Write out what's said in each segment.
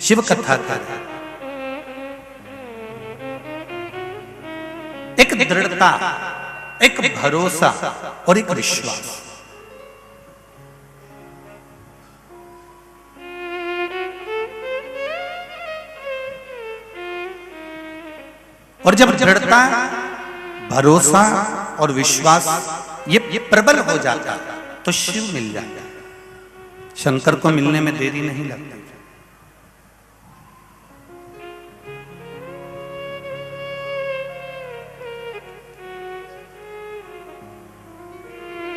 शिव कथा कर, एक दृढ़ता, एक भरोसा और एक विश्वास। और जब दृढ़ता, भरोसा और विश्वास ये प्रबल हो जाता तो शिव मिल जाता। शंकर को मिलने में देरी नहीं लगती।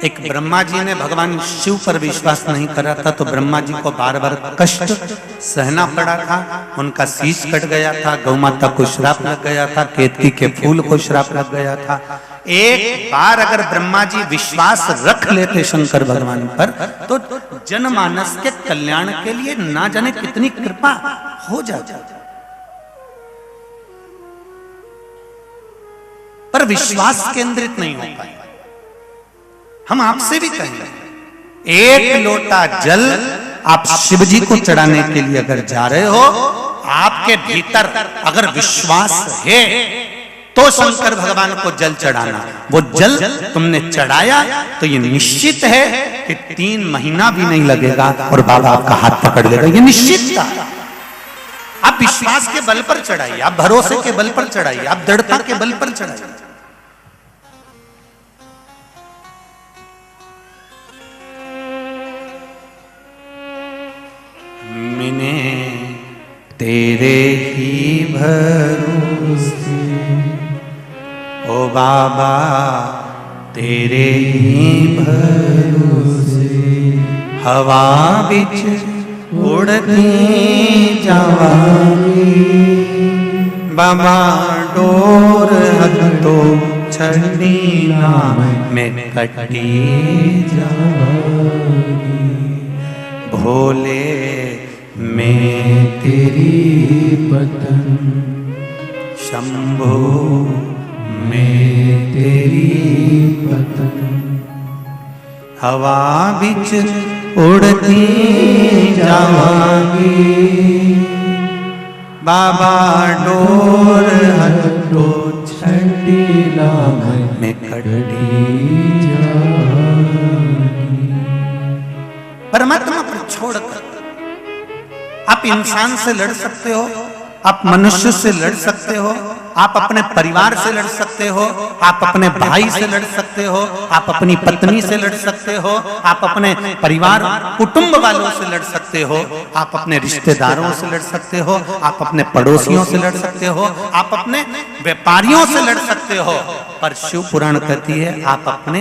एक ब्रह्मा जी ने भगवान शिव पर विश्वास नहीं करा था तो ब्रह्मा जी को बार बार कष्ट सहना पड़ा था। उनका शीश कट गया था, गौ माता को श्राप लग गया था, केतकी के फूल को श्राप लग गया था। एक बार अगर ब्रह्मा जी विश्वास रख लेते शंकर भगवान पर तो जनमानस के कल्याण के लिए ना जाने कितनी कृपा हो जाती। पर विश्वास केंद्रित नहीं हो पाए। हम आपसे भी कहेंगे, एक लोटा जल आप शिव जी को चढ़ाने के लिए अगर जा रहे हो, आपके भीतर अगर विश्वास है तो शंकर भगवान को जल चढ़ाना। वो जल तुमने चढ़ाया तो ये निश्चित है कि 3 महीना भी नहीं लगेगा और बाबा आपका हाथ पकड़ लेगा। ये निश्चित था। आप विश्वास के बल पर चढ़ाइए, आप भरोसे के बल पर चढ़ाइए, आप दृढ़ता के बल पर चढ़ाइए। मैंने तेरे ही भरोसे, ओ बाबा तेरे ही भरोसे, हवा बिच उड़ती जावांगी, बाबा डोर हथो छड़ी नाम में कटी जावांगी, भोले मैं तेरी पतन, शंभो मैं तेरी पतन, हवा बिच उड़ती जावांगी, बाबा डोर हटो छटीला में कटी जावांगी। परमात्मा पर छोड़कर आप इंसान से लड़ सकते हो, आप मनुष्य से लड़ सकते हो, आप अपने परिवार से लड़ सकते हो, आप अपने भाई से लड़ सकते हो, आप अपनी पत्नी से लड़ सकते हो, आप अपने परिवार कुटुंब वालों से लड़ सकते हो, आप अपने रिश्तेदारों से लड़ सकते हो, आप अपने पड़ोसियों से लड़ सकते हो, आप अपने व्यापारियों से लड़ सकते हो। पर शिव पुराण कहती है आप अपने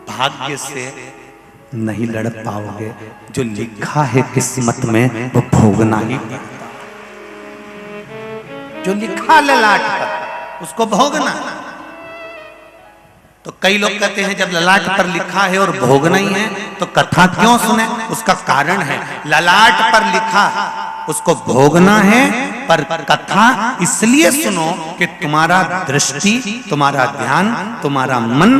भाग्य से नहीं लड़ पाओगे। जो लिखा है किस्मत में वो भोगना ही पड़ता। जो लिखा ललाट पर उसको भोगना। तो कई लोग कहते हैं जब ललाट पर लिखा है और भोगना ही है तो कथा क्यों सुने? उसका कारण है ललाट पर लिखा उसको भोगना है, पर कथा इसलिए सुनो कि तुम्हारा दृष्टि, तुम्हारा ध्यान, तुम्हारा मन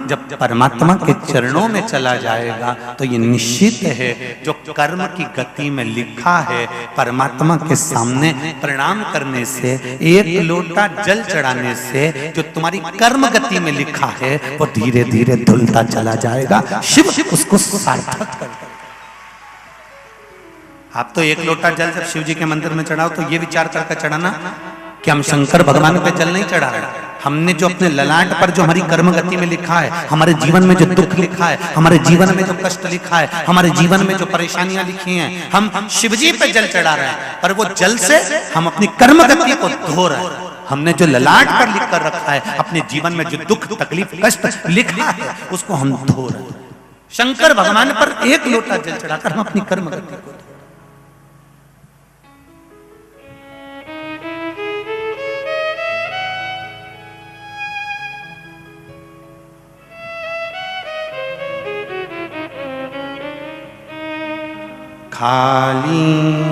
जब परमात्मा के चरणों में चला जाएगा तो ये निश्चित है जो कर्म की गति में लिखा है परमात्मा के सामने प्रणाम करने से, एक लोटा जल चढ़ाने से जो तुम्हारी कर्म गति में लिखा है वो धीरे धीरे धुलता चला जाएगा। शिव उसको सार्थक कर। आप तो एक लोटा जल जब शिव जी के मंदिर में चढ़ाओ तो ये विचार करके चढ़ाना कि हम शंकर भगवान पे जल नहीं चढ़ा रहे। हमने जो अपने ललाट पर जो हमारी कर्म गति में लिखा है, हमारे जीवन में जो दुख लिखा है, हमारे जीवन में जो कष्ट लिखा है, हमारे जीवन में जो परेशानियां लिखी हैं, हम शिव जी पे जल चढ़ा रहे हैं। पर वो जल से हम अपनी कर्म गति को धो रहे हैं। हमने जो ललाट पर लिख कर रखा है, अपने जीवन में जो दुख तकलीफ कष्ट लिखा है उसको हम धो रहे हैं। शंकर भगवान पर एक लोटा जल चढ़ाकर हम अपनी कर्म गति को खाली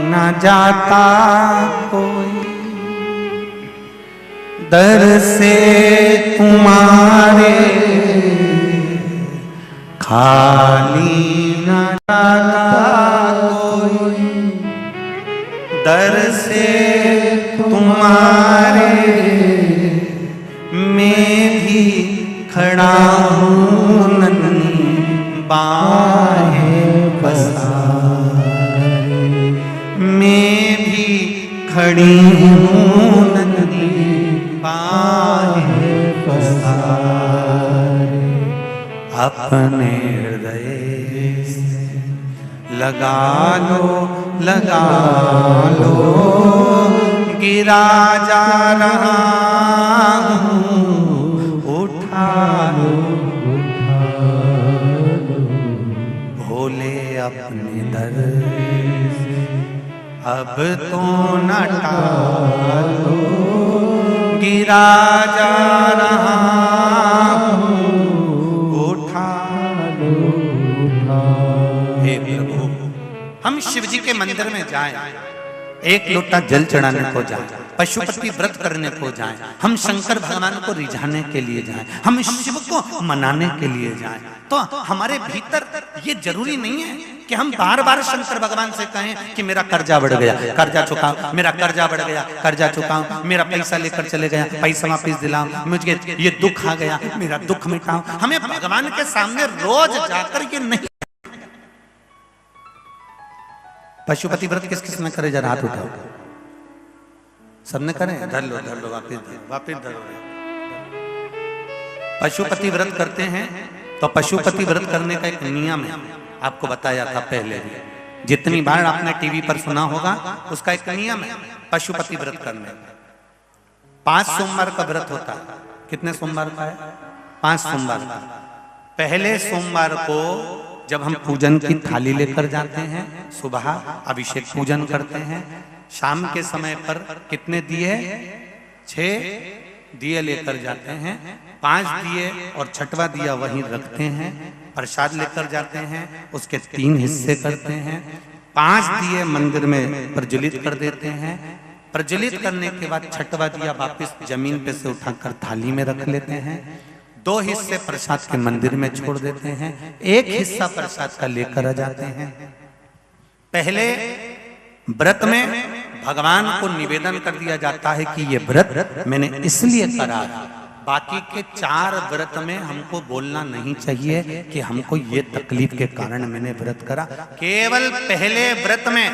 न जाता कोई दर से तुम्हारे, खाली न जाता कोई दर से तुम्हारे मैं भी खड़ा हूँ नन्ही बाहें पसारे, मैं भी खड़ी हूँ नन्ही बाहें पसारे। अपने हृदय से लगा लो गिरा जा रहा हूँ, उठा लो भोले अपने दर से अब तो न टालो, गिरा जा रहा हूँ, उठा लो। हे प्रभु, हम शिव जी के मंदिर में जाएं, एक लोटा जल चढ़ाने को जाएं, पशुपति व्रत करने को जाएं, हम शंकर भगवान को रिझाने के लिए जाएं, हम शिव को मनाने के लिए जाएं, तो हमारे भीतर ये जरूरी नहीं है कि हम बार बार शंकर भगवान से कहें कि मेरा कर्जा बढ़ गया, कर्जा चुकाओ, मेरा कर्जा बढ़ गया, कर्जा चुकाओ, मेरा पैसा लेकर चले गया, पैसा वापिस दिलाओ, मुझे ये दुख आ गया, मेरा दुख मिटाओ। हमें भगवान के सामने रोज जाकर ये नहीं। पशुपति व्रत किस किस ने करे, जरा हाथ उठाओ। सबने करे? धर लो वापिस धरो। पशुपति व्रत करते हैं तो पशुपति व्रत करने का एक नियम है, आपको बताया था पहले भी, जितनी बार आपने टीवी पर सुना होगा, उसका एक नियम है पशुपति व्रत करने का। 5 सोमवार का व्रत होता है। कितने सोमवार का है? 5 सोमवार का। पहले सोमवार को जब हम पूजन की थाली लेकर जाते हैं, सुबह अभिषेक पूजन करते हैं, शाम के समय पर कितने दिए? 6 दिए लेकर जाते हैं, 5 दिए और 6वां दिया वहीं रखते हैं, प्रसाद लेकर जाते हैं, उसके 3 हिस्से करते हैं, 5 दिए मंदिर में प्रज्वलित कर देते हैं, प्रज्वलित करने के बाद 6वां दिया वापस जमीन पे से उठाकर थाली में रख लेते हैं, 2 हिस्से प्रसाद के मंदिर में छोड़ देते हैं, 1 हिस्सा प्रसाद का लेकर आ जाते हैं। पहले व्रत में भगवान को निवेदन कर दिया जाता है कि ये व्रत मैंने इसलिए करा, बाकी के 4 व्रत में हमको बोलना नहीं चाहिए कि हमको ये तकलीफ के कारण मैंने व्रत करा। केवल पहले व्रत में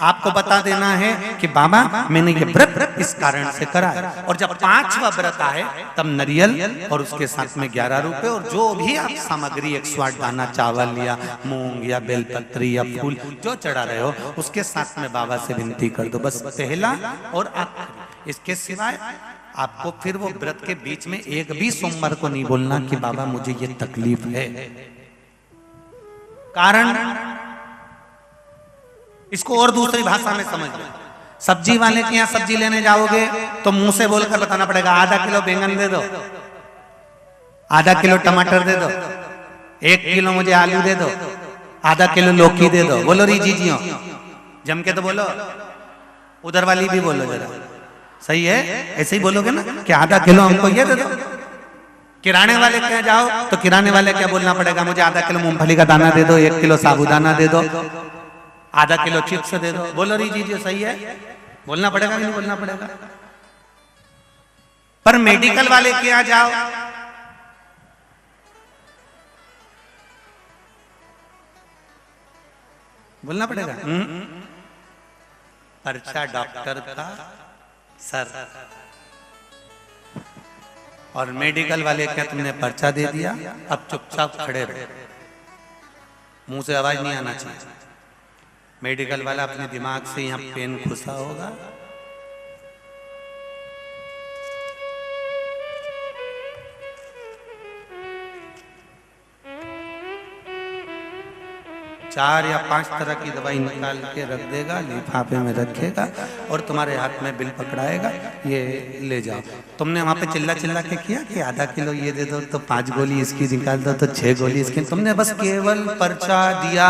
आपको बता देना है कि बाबा मैंने ये व्रत इस कारण से करा है। और जब 5वां व्रत आए तब नारियल और उसके साथ में 11 रुपए और जो भी आप सामग्री 108 दाना चावल या मूंग या बेलपत्री या फूल जो चढ़ा रहे हो उसके साथ में बाबा से विनती कर दो, बस पहला और आखिरी। इसके सिवाय आपको फिर वो व्रत के बीच में एक भी सोमवार को नहीं बोलना कि बाबा मुझे ये तकलीफ है। कारण इसको और दूसरी भाषा में समझ लो। सब्जी वाले के यहाँ सब्जी लेने जाओगे तो मुंह से बोलकर बताना पड़ेगा, आधा किलो बैंगन दे दो, आधा किलो टमाटर दे दो, 1 किलो मुझे आलू दे दो, आधा किलो लौकी दे दो। बोलो री जीजियो, जम के तो बोलो, उधर वाली भी बोलो जरा, सही है? ऐसे ही बोलोगे ना कि आधा किलो हमको ये दे दो। किराने वाले के जाओ तो किराने वाले क्या बोलना पड़ेगा, मुझे आधा किलो मूंगफली का दाना दे दो, 1 किलो साबूदाना दे दो, आधा किलो चिप्स दे दो। बोलो री जीजिए, सही है? बोलना पड़ेगा नहीं बोलना पड़ेगा? पर मेडिकल वाले के यहाँ जाओ, बोलना पड़ेगा। पर्चा डॉक्टर का सर, और मेडिकल वाले क्या तुमने पर्चा दे दिया, अब चुपचाप खड़े रहो, मुंह से आवाज नहीं आना चाहिए। मेडिकल वाला अपने दिमाग से यहाँ पेन घुसा होगा, चार या 5 तरह की दवाई निकाल के रख देगा, लिफाफे में रखेगा और तुम्हारे हाथ में बिल पकड़ाएगा, ये ले जाओ। तुमने वहां पे चिल्ला चिल्ला के किया कि आधा किलो ये दे दो तो 5 गोली इसकी निकाल दो तो 6 गोली इसकी। तुमने बस केवल पर्चा दिया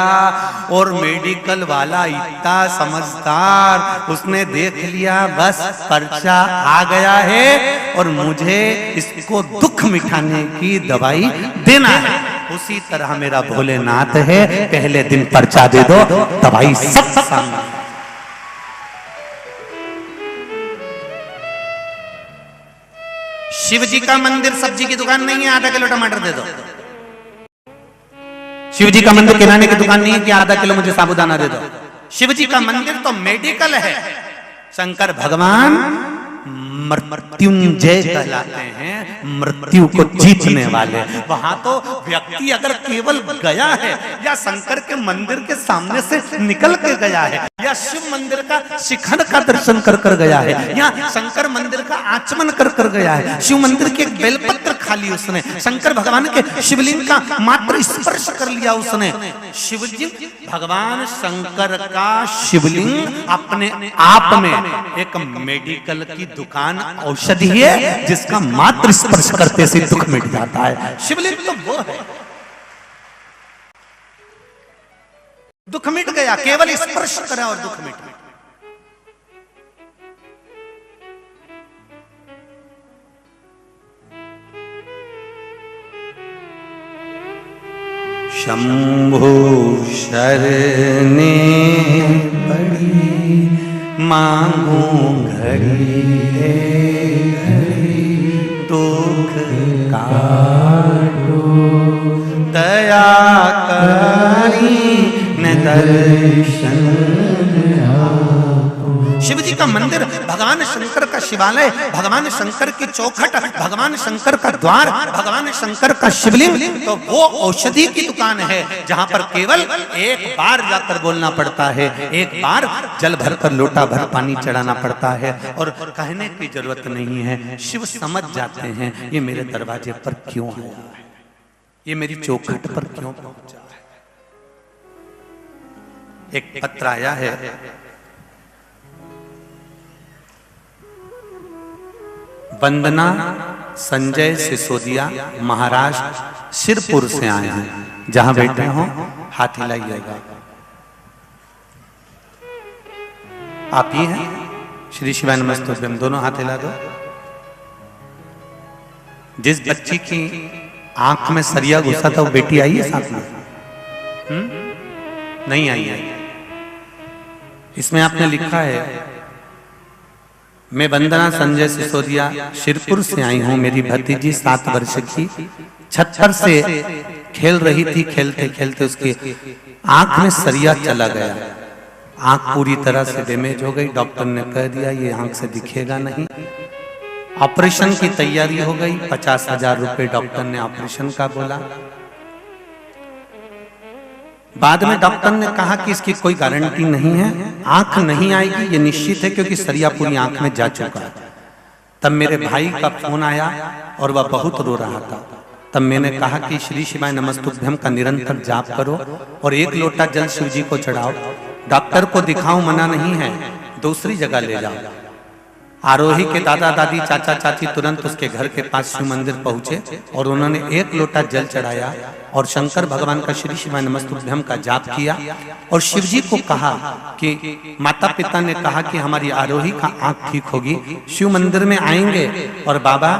और मेडिकल वाला इतना समझदार, उसने देख लिया बस पर्चा आ गया है और मुझे इसको दुख मिटाने की दवाई देना है। उसी तरह मेरा भोलेनाथ है, पहले दिन पर्चा दे दो, दवाई सब सामने। शिव जी का मंदिर सब्जी की दुकान नहीं है, आधा किलो टमाटर दे दो। शिव जी का मंदिर किराने की दुकान नहीं है कि आधा किलो मुझे साबुदाना दे दो। शिव जी का मंदिर तो मेडिकल है। शंकर भगवान मृत्युंजय कहलाते हैं, मृत्यु को जीतने वाले। वहां तो व्यक्ति अगर केवल गया है या शंकर के मंदिर के सामने से निकल के गया है या शिव मंदिर का शिखर का दर्शन कर कर गया है या शंकर मंदिर का आचमन कर कर गया है, शिव मंदिर के एक बेलपत्र खा ली उसने, शंकर भगवान के शिवलिंग का मात्र स्पर्श कर लिया उसने, शिवजी भगवान शंकर का शिवलिंग अपने आप में एक मेडिकल की दुकान औषधि है जिसका मात्र स्पर्श करते से दुख मिट जाता है। शिवलिंग तो वो है, दुख मिट गया, केवल स्पर्श करा और दुख मिट गया। शंभु शरणे पड़ी मांगू घड़ी घड़ी दुख काटो दया करी न दर्शन। शिव जी का मंदिर, भगवान शंकर का शिवालय, भगवान शंकर की चौखट, भगवान शंकर का द्वार, भगवान शंकर का शिवलिंग, तो वो औषधि की दुकान है जहां पर केवल एक बार जाकर बोलना पड़ता है, एक बार जल भरकर लोटा भर पानी चढ़ाना पड़ता है और कहने की जरूरत नहीं है। शिव समझ जाते हैं ये मेरे दरवाजे पर क्यों आया है, ये मेरी चौखट पर क्यों पहुंचा है। एक पत्र आया है, वंदना संजय सिसोदिया महाराष्ट्र सिरपुर से आए हैं। जहां बैठे हो हाथ हिलाइएगा। आप ही हैं? श्री शिवाय नमस्तुभ्यम, दोनों हाथ हिला दो। जिस बच्ची की आंख में सरिया घुसा था वो बेटी आई है साथ में? नहीं आई है। इसमें आपने लिखा है, मैं वंदना संजय सिसोदिया शिरपुर से आई हूं। मेरी भतीजी 7 वर्ष की छत पर से खेल रही थी, खेलते खेलते उसकी आंख में सरिया चला गया, आंख पूरी तरह से डैमेज हो गई। डॉक्टर ने कह दिया ये आंख से दिखेगा नहीं। ऑपरेशन की तैयारी हो गई, 50,000 रुपए डॉक्टर ने ऑपरेशन का बोला। बाद में डॉक्टर ने कहा कि इसकी कोई गारंटी नहीं है, आंख नहीं आएगी ये निश्चित है क्योंकि सरिया पूरी आंख में जा चुका है। तब मेरे भाई का फोन आया और वह बहुत रो रहा था। तब मैंने कहा कि श्री शिवाय नमस्तुभ्यम का निरंतर जाप करो और 1 लोटा जल शिव जी को चढ़ाओ। डॉक्टर को दिखाओ मना नहीं है, दूसरी जगह ले जाओ। आरोही के दादा दादी चाचा चाची तुरंत उसके घर के पास शिव मंदिर पहुंचे और उन्होंने 1 लोटा जल चढ़ाया और शंकर भगवान का श्री शिवाय नमस्तुभ्यम का जाप किया और शिव जी को कहा कि माता पिता ने कहा कि हमारी आरोही का आंख ठीक होगी, शिव मंदिर में आएंगे और बाबा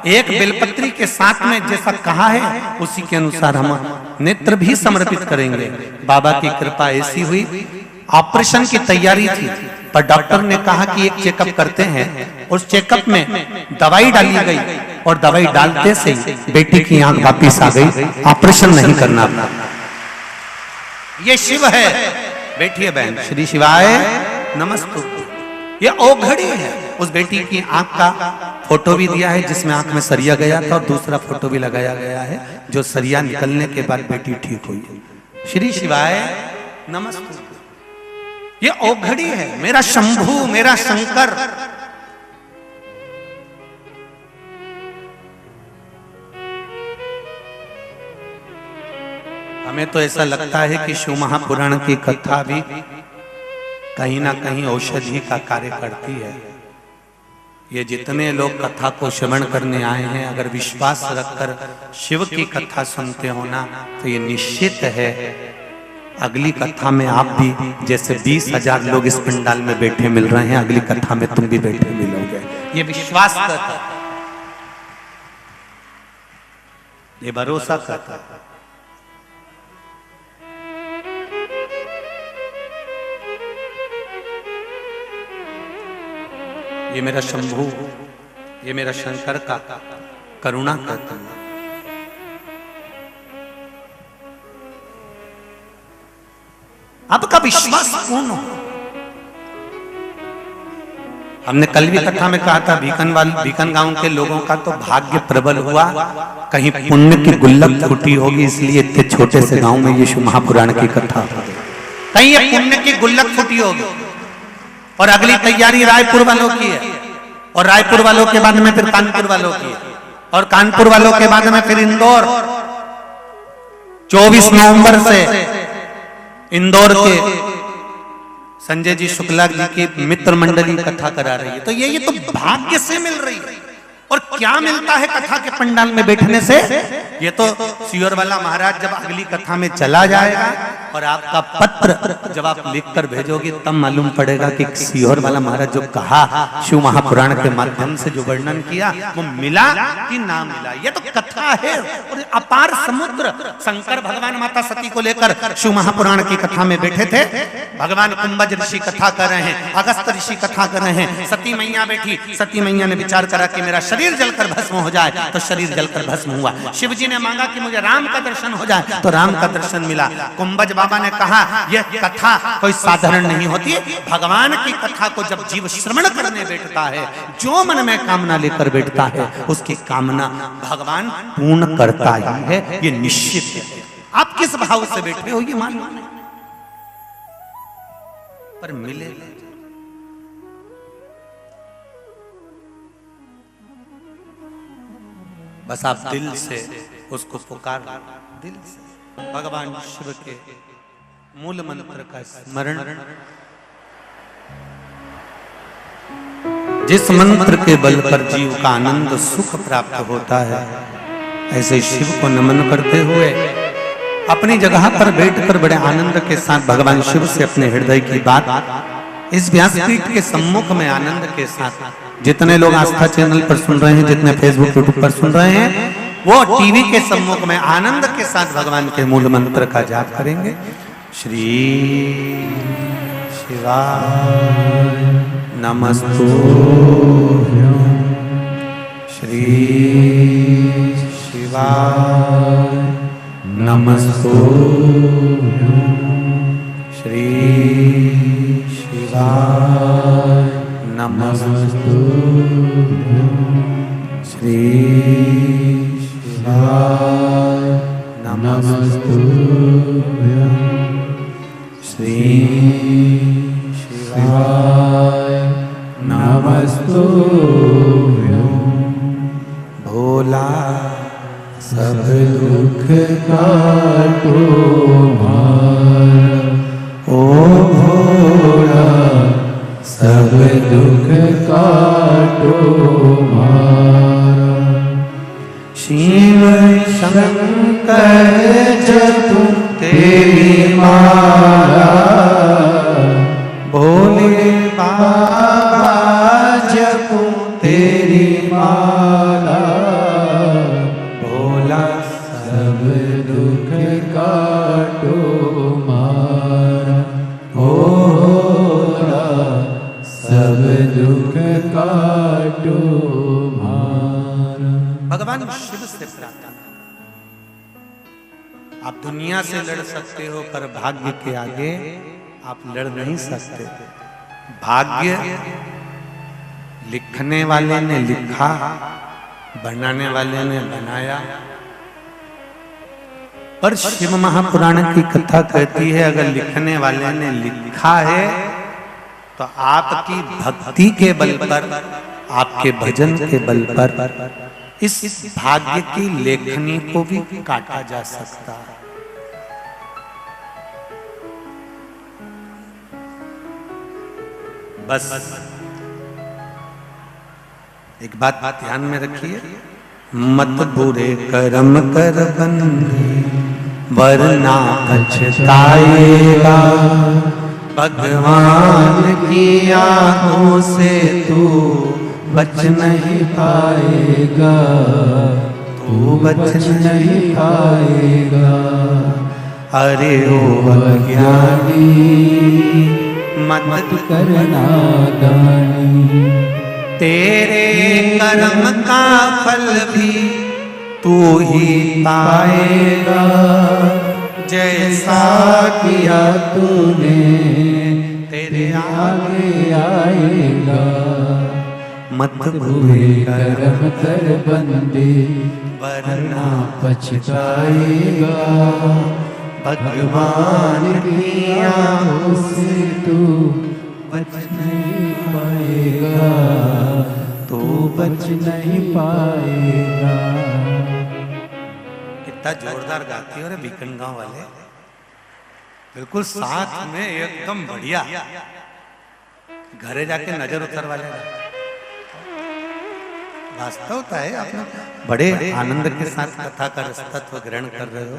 एक बेलपत्री के साथ में जैसा कहा है उसी के अनुसार हम नेत्र भी समर्पित करेंगे। बाबा की कृपा ऐसी हुई, ऑपरेशन की तैयारी थी पर डॉक्टर ने कहा कि एक चेकअप करते हैं। उस चेकअप में दवाई डाली गई और दवाई डालते से बेटी की आंख वापिस आ गई, ऑपरेशन नहीं करना पड़ा। ये शिव है, बैठिए बहन, श्री शिवाय नमस्तुभ्यम। ये औघड़ी है। उस बेटी की आंख का फोटो भी दिया है जिसमें आंख में सरिया गया था और दूसरा फोटो भी लगाया गया है जो सरिया निकलने के बाद बेटी ठीक हुई। श्री शिवाय नमस्तुभ्यम। ये औघड़ी है, मेरा शंभू, मेरा शंकर। हमें तो ऐसा लगता है कि शिव महापुराण की कथा भी कहीं ना कहीं औषधि का कार्य करती है। ये जितने लोग कथा को श्रवण करने आए हैं, अगर विश्वास रखकर शिव की कथा सुनते हो ना तो ये निश्चित है अगली कथा में आप भी जैसे 20,000 लोग इस पंडाल में बैठे मिल रहे हैं, अगली कथा में तुम भी बैठे मिलोगे। ये विश्वास करता, ये भरोसा करता। ये मेरा शंभू, ये मेरा शंकर का करुणा करता है। आपका विश्वास पूर्ण हो। हमने कल भी कथा में कहा था, बीकन गांव के लोगों का तो भाग्य प्रबल हुआ, कहीं पुण्य की गुल्लक फूटी होगी, इसलिए इतने छोटे से गांव में यीशु महापुराण की कथा, कहीं ये पुण्य की गुल्लक फूटी होगी। और अगली तैयारी रायपुर वालों की है, और रायपुर वालों के बाद में फिर कानपुर वालों की है, और कानपुर वालों के बाद में फिर इंदौर। 24 नवंबर से इंदौर के संजय जी शुक्ला जी की मित्र मंडली कथा करा रही है। तो ये तो भाग्य से मिल रही है। और क्या मिलता है कथा के पंडाल में बैठने से? ये तो सियोर वाला महाराज जब अगली कथा में चला जाएगा और आपका पत्र जब आप लिखकर भेजोगे तब मालूम पड़ेगा कि सियोर वाला महाराज जो कहा शिव महापुराण के माध्यम से जो वर्णन किया वो मिला कि ना मिला। ये तो कथा है और अपार समुद्र। शंकर भगवान माता सती को लेकर शिव महापुराण की कथा में बैठे थे। भगवान कुंभज ऋषि कथा कर रहे हैं, अगस्त ऋषि कथा कर रहे हैं, सती मैया बैठी। सती मैया ने विचार करा कि मेरा शरीर जलकर भस्म हो जाए, तो शरीर जलकर भस्म हुआ। शिव जी ने मांगा कि मुझे राम का दर्शन हो जाए, तो राम का दर्शन मिला। कुंभज बाबा ने कहा यह कथा कोई साधारण नहीं होती। भगवान की कथा को जब जीव श्रवण करने बैठता है, जो मन में कामना लेकर बैठता है, उसकी कामना भगवान पूर्ण करता ही है, ये निश्चित है। आप किस भाव से बैठे हो ये मालूम नहीं, पर मिले बस आप दिल से उसको पुकार, दिल से भगवान शिव के मूल मंत्र का स्मरण। जिस मंत्र के बल पर जीव का आनंद सुख प्राप्त होता है, ऐसे शिव को नमन करते हुए अपनी जगह पर बैठकर बड़े आनंद के साथ भगवान शिव से अपने हृदय की बात इस व्यासपीठ के सम्मुख में आनंद के साथ, जितने लोग आस्था चैनल पर सुन रहे हैं, जितने फेसबुक यूट्यूब पर सुन रहे हैं, वो टीवी के सम्मुख में आनंद के साथ भगवान के मूल मंत्र का जाप करेंगे। श्री शिवाय नमस्तुभ्यं, श्री शिवाय नमस्तुभ्यं, श्री शिवाय नमस्तुभ्यं, श्री शिवाय नमस्तुभ्यं, श्री शिवाय नमस्तुभ्यं। भोला सब दुख काटो मारा, ओ भोला सब दुख काटो मारा। शिव शंकर जपूं तेरी माला, भोले बाबा जपूं तेरी माला। भोला सब दुख काटो मारा, भोला सब दुख काटो मारा। भगवान शिव से प्रार्थना। आप दुनिया से लड़ सकते हो, पर भाग्य के आगे आप लड़ नहीं सकते। भाग्य लिखने वाले ने लिखा, बनाने वाले ने बनाया, पर शिव महापुराण की कथा कहती है अगर लिखने वाले ने लिखा है तो आपकी भक्ति के बल पर, आपके भजन के बल पर इस भाग्य की लेखनी को भी काटा जा सकता है। बस एक बात ध्यान में रखिए, मत बुरे कर्म कर बंदे वरना पछताएगा। भगवान की आंखों से तू बच नहीं पाएगा, तू बच नहीं पाएगा। अरे ओ अज्ञानी मत करना दानी, तेरे कर्म का फल भी तू ही पाएगा, जैसा किया तूने तेरे आगे आएगा। मत बुरे कर्म कर बंदे वरना पछताएगा। भगवान की आंखों से तू बच नहीं पाएगा, तू बच नहीं पाएगा। इतना जोरदार गाती हो रे बीकन गांव वाले, बिल्कुल साथ में एकदम बढ़िया। घरे जाके नजर उतर वाले वास्तवता है। आप बड़े आनंद के साथ कथा का रसतत्व ग्रहण कर रहे हो।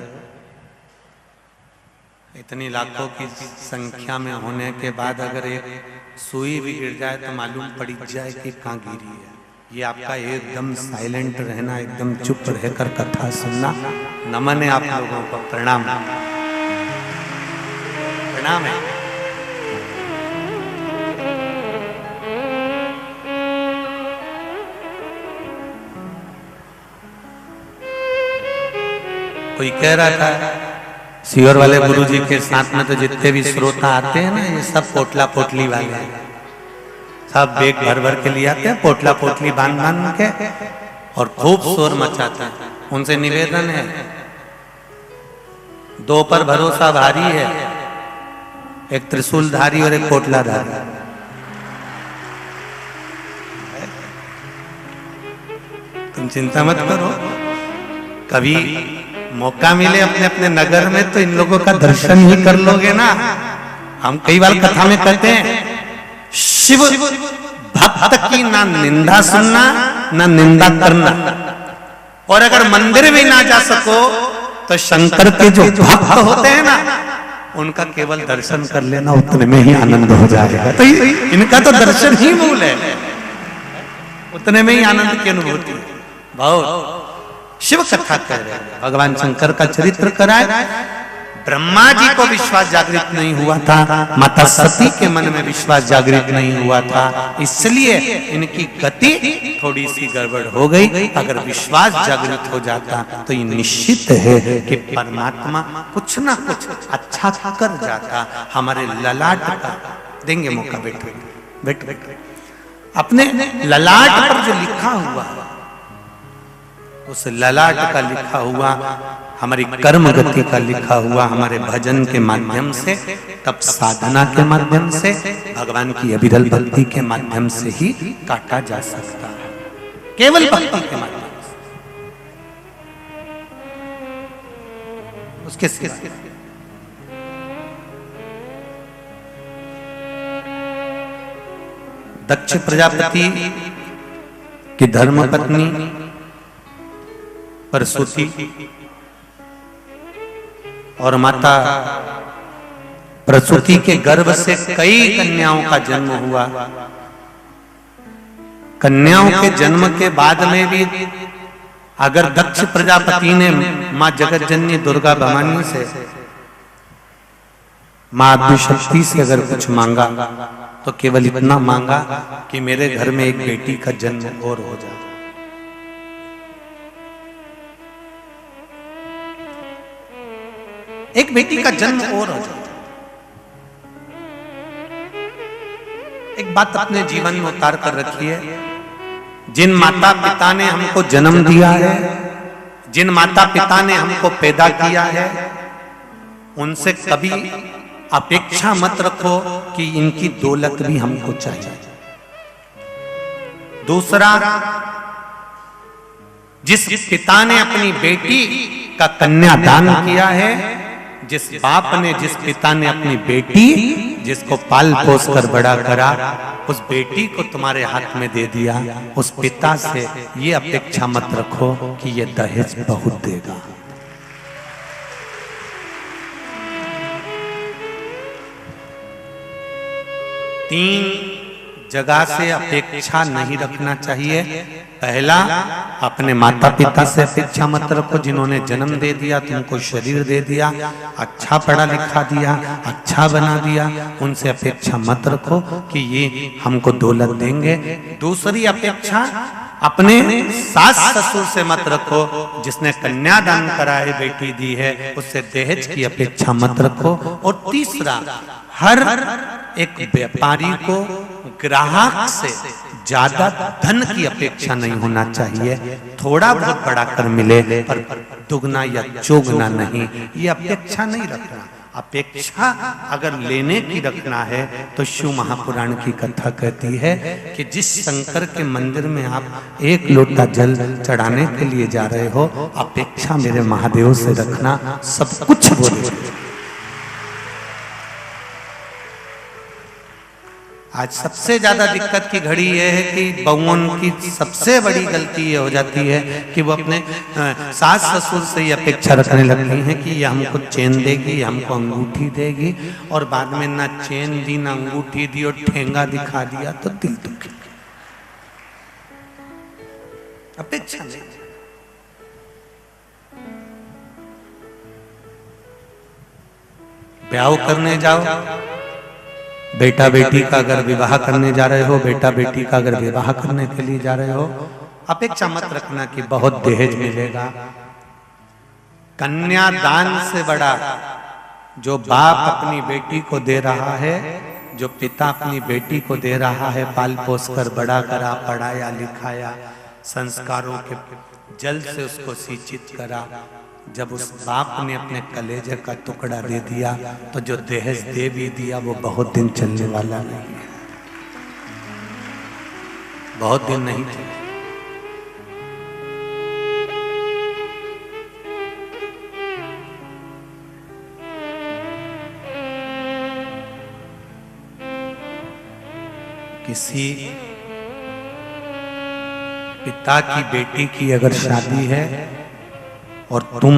इतनी लाखों की संख्या में होने के बाद अगर एक सुई भी गिर जाए तो मालूम पड़ जाए कि कहाँ गिरी है। ये आपका एकदम साइलेंट रहना, एकदम चुप रहकर कथा सुनना, नमन है आप लोगों को। प्रणाम प्रणाम है। कोई कह रहा था सीहोर वाले गुरुजी के साथ में तो जितने भी श्रोता आते हैं ना, ये सब पोटला पोटली वाले हैं। सब बेग भर भर के लिए आते हैं, पोटला पोटली बांध बांध के, और खूब शोर मचाते हैं। उनसे निवेदन है, दो पर भरोसा भारी है, एक त्रिशूलधारी और एक पोटलाधारी। तुम चिंता मत करो, कभी मौका मिले अपने अपने नगर में तो इन लोगों का दर्शन ही कर लोगे ना। हम कई बार कथा में कहते हैं, शिव भक्त की ना निंदा सुनना ना निंदा करना, और अगर मंदिर भी ना जा सको तो शंकर के जो भक्त होते हैं ना, उनका केवल दर्शन कर लेना, उतने में ही आनंद हो जाएगा। तो इनका तो दर्शन ही मूल है, उतने में ही आनंद की अनुभूति। बहुत शिव कथा कह रहे हैं, भगवान शंकर का चरित्र कराए। ब्रह्मा जी को विश्वास जागृत नहीं हुआ था, माता सती के मन में विश्वास जागृत नहीं हुआ था, इसलिए इनकी गति थोड़ी सी गड़बड़ हो गई। अगर विश्वास जागृत हो जाता तो ये निश्चित है कि परमात्मा कुछ ना कुछ अच्छा कर जाता। हमारे ललाट का देंगे मौका, बैठो बैठो बैठो। अपने ललाट पर जो लिखा हुआ, उस ललाट का लिखा हुआ, हमारी कर्म गति का लिखा हुआ, हमारे भजन के माध्यम से, तब साधना के माध्यम से, भगवान की अविरल भक्ति के माध्यम से ही काटा जा सकता है, केवल भक्ति के माध्यम से। उसके दक्ष प्रजापति की धर्मपत्नी प्रसूति और माता प्रसूति के गर्भ से कई कन्याओं का जन्म हुआ। कन्याओं के जन्म के बाद में भी अगर दक्ष प्रजापति ने मां जगतजननी दुर्गा भवानी से, मां आदिशक्ति से अगर कुछ मांगा तो केवल इतना मांगा कि मेरे घर में एक बेटी का जन्म और हो जाए। एक बेटी का जन्म और हो जाए। एक बात अपने जीवन में उतार कर रखिए, जिन माता पिता ने हमको जन्म दिया है, जिन माता पिता ने हमको पैदा किया है, उनसे कभी अपेक्षा मत रखो कि इनकी दौलत भी हमको चाहिए। दूसरा, जिस पिता ने अपनी बेटी का कन्यादान किया है, जिस बाप ने, जिस पिता ने अपनी बेटी, जिसको पाल पोस कर बड़ा करा, उस बेटी को तुम्हारे हाथ में दे दिया, उस पिता से ये अपेक्षा मत रखो कि ये दहेज बहुत देगा। तीन जगह से अपेक्षा नहीं रखना चाहिए। पहला, अपने माता पिता से अपेक्षा मत रखो, जिन्होंने जन्म दे दिया, तुमको शरीर दे दिया, अच्छा पढ़ा लिखा दिया, अच्छा बना दिया, उनसे अपेक्षा मत रखो कि ये हमको दौलत देंगे। दूसरी अपेक्षा अपने सास ससुर से मत रखो, जिसने कन्यादान कराए बेटी दी है, उससे दहेज की अपेक्षा मत रखो। और तीसरा, हर एक व्यापारी को ग्राहक से ज्यादा धन की अपेक्षा नहीं होना चाहिए। थोड़ा बहुत बढ़ाकर मिले पर दुगना या चौगुना नहीं, ये अपेक्षा नहीं रखना। अपेक्षा अगर लेने की रखना है तो शिव महापुराण की कथा कहती है कि जिस शंकर के मंदिर में आप एक लोटा जल चढ़ाने के लिए जा रहे हो, अपेक्षा मेरे महादेव से रखना, सब कुछ वो देंगे। आज सबसे ज्यादा दिक्कत की घड़ी यह है कि बहुओं की सबसे बड़ी गलती ये हो जाती है कि वो अपने सास ससुर से ये अपेक्षा रखने लगती हैं कि ये हमको चेन देगी, ये हमको अंगूठी देगी, और बाद में ना चेन दी ना अंगूठी दी और ठेंगा दिखा दिया तो दिल दुखी। अपेक्षा नहीं। ब्याह करने जाओ, बेटा बेटी का अगर विवाह करने जा रहे हो, बेटा बेटी का अगर विवाह करने के लिए जा रहे हो, अपेक्षा मत रखना कि बहुत दहेज मिलेगा। कन्यादान से बड़ा जो बाप अपनी बेटी को दे रहा है, जो पिता अपनी बेटी को दे रहा है, पाल पोस कर बड़ा करा, पढ़ाया लिखाया, संस्कारों के जल से उसको सिंचित करा, जब उस बाप ने अपने कलेजे का टुकड़ा दे दिया तो जो दहेज दे भी दिया वो बहुत दिन चलने वाला नहीं है, बहुत दिन नहीं चले। किसी पिता की बेटी की अगर शादी है और तुम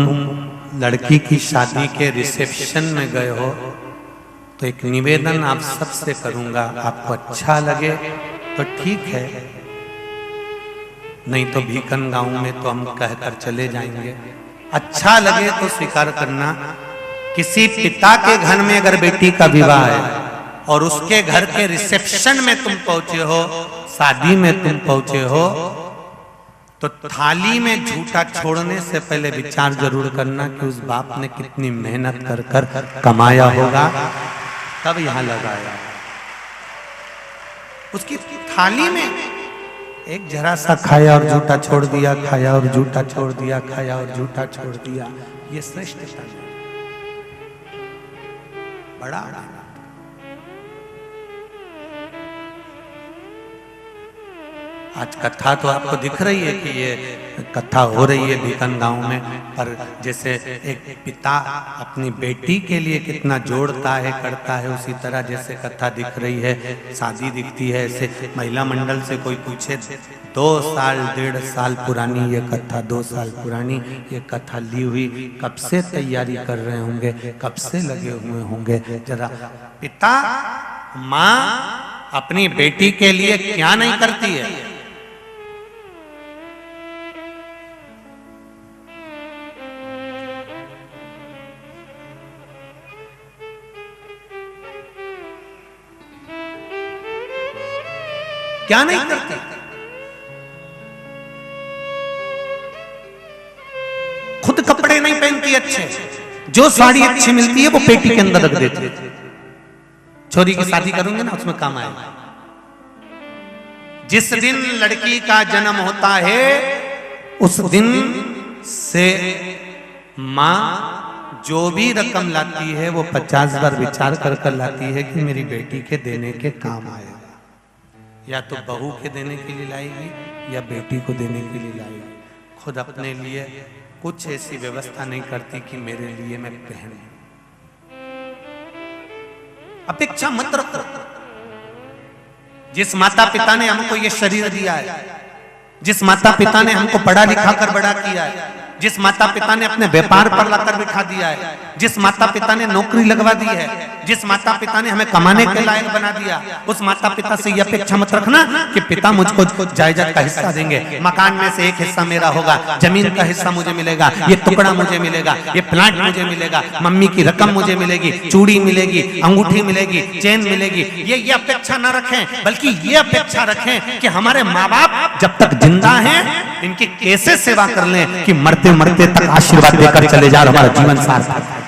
लड़की की शादी के रिसेप्शन में गए हो, तो एक निवेदन आप सबसे करूंगा, आपको अच्छा लगे तो ठीक है, नहीं तो भीकन गांव में तो हम कहकर चले जाएंगे। अच्छा लगे तो स्वीकार करना। किसी पिता के घर में अगर बेटी का विवाह है और उसके घर के रिसेप्शन में तुम पहुंचे हो, शादी में तुम पहुंचे हो, तो थाली में झूठा छोड़ने से पहले विचार जरूर करना कि उस बाप ने कितनी मेहनत कर कर कमाया होगा, तब यहां लगाया। उसकी थाली में एक जरा सा खाया और झूठा छोड़ दिया, खाया और झूठा छोड़ दिया, खाया और झूठा छोड़ दिया, ये श्रेष्ठता है। बड़ा आज कथा तो आपको दिख रही है कि ये कथा हो रही है भीकन गांव में, पर जैसे एक पिता अपनी बेटी के लिए कितना जोड़ता है, करता है, उसी तरह जैसे कथा दिख रही है, शादी दिखती है, ऐसे महिला मंडल से कोई पूछे 2 साल 1.5 साल पुरानी ये कथा, 2 साल पुरानी ये कथा ली हुई, कब से तैयारी कर रहे होंगे, कब से लगे हुए होंगे। जरा पिता माँ अपनी बेटी के लिए क्या नहीं करती है। क्या नहीं करती। खुद कपड़े नहीं पहनती अच्छे, जो साड़ी अच्छी मिलती है वो पेटी के अंदर रख देती है। छोरी की शादी करूंगे ना, उसमें काम आएगा। जिस दिन लड़की का जन्म होता है उस दिन से माँ जो भी रकम लाती है वो 50 बार विचार कर कर लाती है कि मेरी बेटी के देने के काम आएगा। या तो बहू के देने के लिए लाएगी या बेटी को देने के लिए लाएगी। खुद अपने लिए कुछ ऐसी व्यवस्था नहीं करती कि मेरे लिए मैं पहने। अपेक्षा मत रखो। जिस माता पिता ने हमको ये शरीर दिया है, जिस माता पिता ने हमको पढ़ा लिखा कर बड़ा किया है, जिस माता पिता ने अपने व्यापार पर लाकर बिठा दिया है, जिस माता पिता ने नौकरी लगवा दी है, जिस माता पिता ने हमें कमाने के लायक बना दिया, उस माता पिता से यह अपेक्षा मत रखना कि पिता मुझको जायदाद का हिस्सा देंगे, मकान में से एक हिस्सा मेरा होगा, जमीन का हिस्सा मुझे मिलेगा, ये टुकड़ा मुझे मिलेगा, ये प्लाट मुझे मिलेगा, मम्मी की रकम मुझे मिलेगी, चूड़ी मिलेगी, अंगूठी मिलेगी, चेन मिलेगी। ये अपेक्षा न रखें, बल्कि ये अपेक्षा रखें कि हमारे माँ बाप जब तक जिंदा हैं इनकी कैसे सेवा कर लें कि मरते मरते तक आशीर्वाद देकर चले जाए, हमारा जीवन सार्थक है।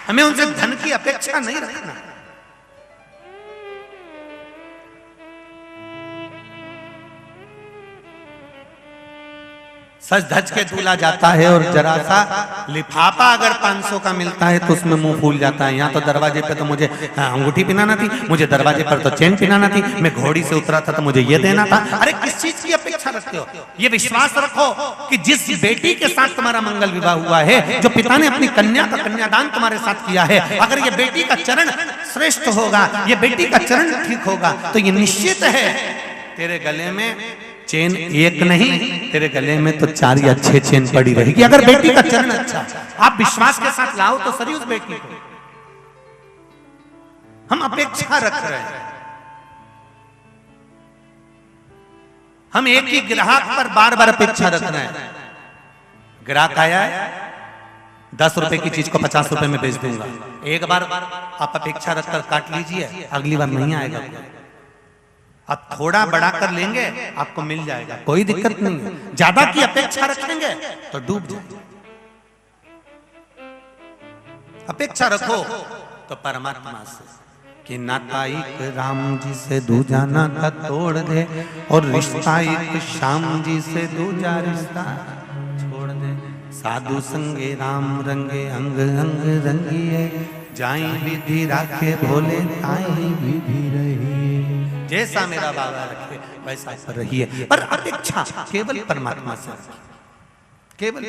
हमें उनसे धन की अपेक्षा नहीं रखना। सज धज के दूल्हा जाता है और जरा सा लिफाफा अगर 500 का मिलता है तो उसमें मुंह फूल जाता है। यहाँ तो दरवाजे पे तो मुझे अंगूठी पहनाना थी, मुझे दरवाजे पर तो चेन पहनाना थी, मैं घोड़ी से उतरा था तो मुझे ये देना था। अरे किस चीज की अपेक्षा रखते हो? ये विश्वास रखो कि जिस बेटी के साथ तुम्हारा मंगल विवाह हुआ है, जो पिता ने अपनी कन्या का कन्यादान तुम्हारे साथ किया है, अगर ये बेटी का चरण श्रेष्ठ होगा, ये बेटी का चरण ठीक होगा, तो ये निश्चित है तेरे गले में चेन एक नहीं, तेरे गले में तो 4 या 6 चेन पड़ी रहेगी, अगर बेटी का चरण अच्छा। आप विश्वास के साथ लाओ तो सही उस बेटी को। हम अपेक्षा रख रहे हैं, हम एक ही ग्राहक पर बार बार अपेक्षा रख रहे हैं। ग्राहक आया है, 10 रुपए की चीज को 50 रुपए में बेच दूंगा। एक बार आप अपेक्षा रखकर काट लीजिए, अगली बार नहीं आएगा। आप थोड़ा बढ़ा कर लेंगे, आपको मिल जाएगा, कोई दिक्कत नहीं है। ज्यादा की अपेक्षा रखेंगे तो डूब जाएंगे। अपेक्षा रखो तो परमात्मा से कि नाता एक राम जी से दूजा नाता तोड़ दे, और रिश्ता एक श्याम जी से दूजा रिश्ता छोड़ दे। साधु संगे राम रंगे अंग अंग रंगिए, जाई विधि राखे भोले ताई विधि रही। जैसा मेरा बाबा रखे वैसा पर रहिए, पर अपेक्षा केवल परमात्मा से, केवल।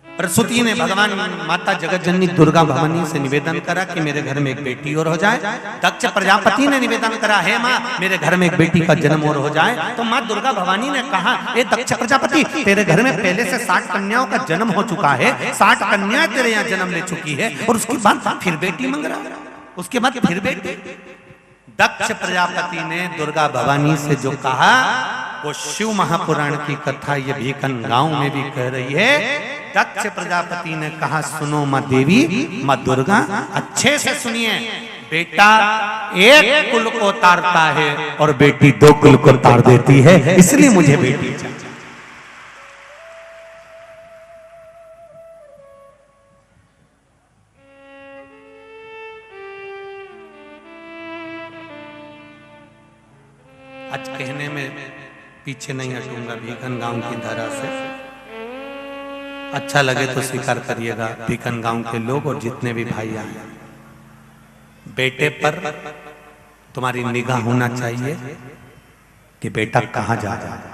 प्रसूति ने भगवान माता जगत जननी दुर्गा भवानी से निवेदन करा कि मेरे घर में एक बेटी और हो जाए। दक्ष प्रजापति ने निवेदन करा, हे माँ मेरे घर में एक बेटी का जन्म और हो जाए। तो माँ दुर्गा भवानी ने कहा, हे दक्ष प्रजापति, तेरे घर में पहले से 60 कन्याओं का जन्म हो चुका है, 60 कन्याएं तेरे यहाँ जन्म ले चुकी है, और उसके बाद फिर बेटी मांग रहा, उसके बाद फिर बेटी। दक्ष प्रजापति ने दुर्गा भवानी से जो कहा वो शिव महापुराण की कथा ये भीकन गांव में भी कह रही है। दक्ष प्रजापति ने कहा, सुनो माँ देवी, माँ दुर्गा, अच्छे से सुनिए, बेटा एक कुल को तारता है और बेटी 2 कुल को तार देती है, इसलिए मुझे बेटी चाहिए। आज कहने में पीछे नहीं हटूंगा, भीकन गांव की धरा से। अच्छा लगे तो स्वीकार करिएगा भीकन गांव के लोग और जितने भी भाई आए, बेटे पर तुम्हारी निगाह होना चाहिए कि बेटा कहाँ जा रहा है,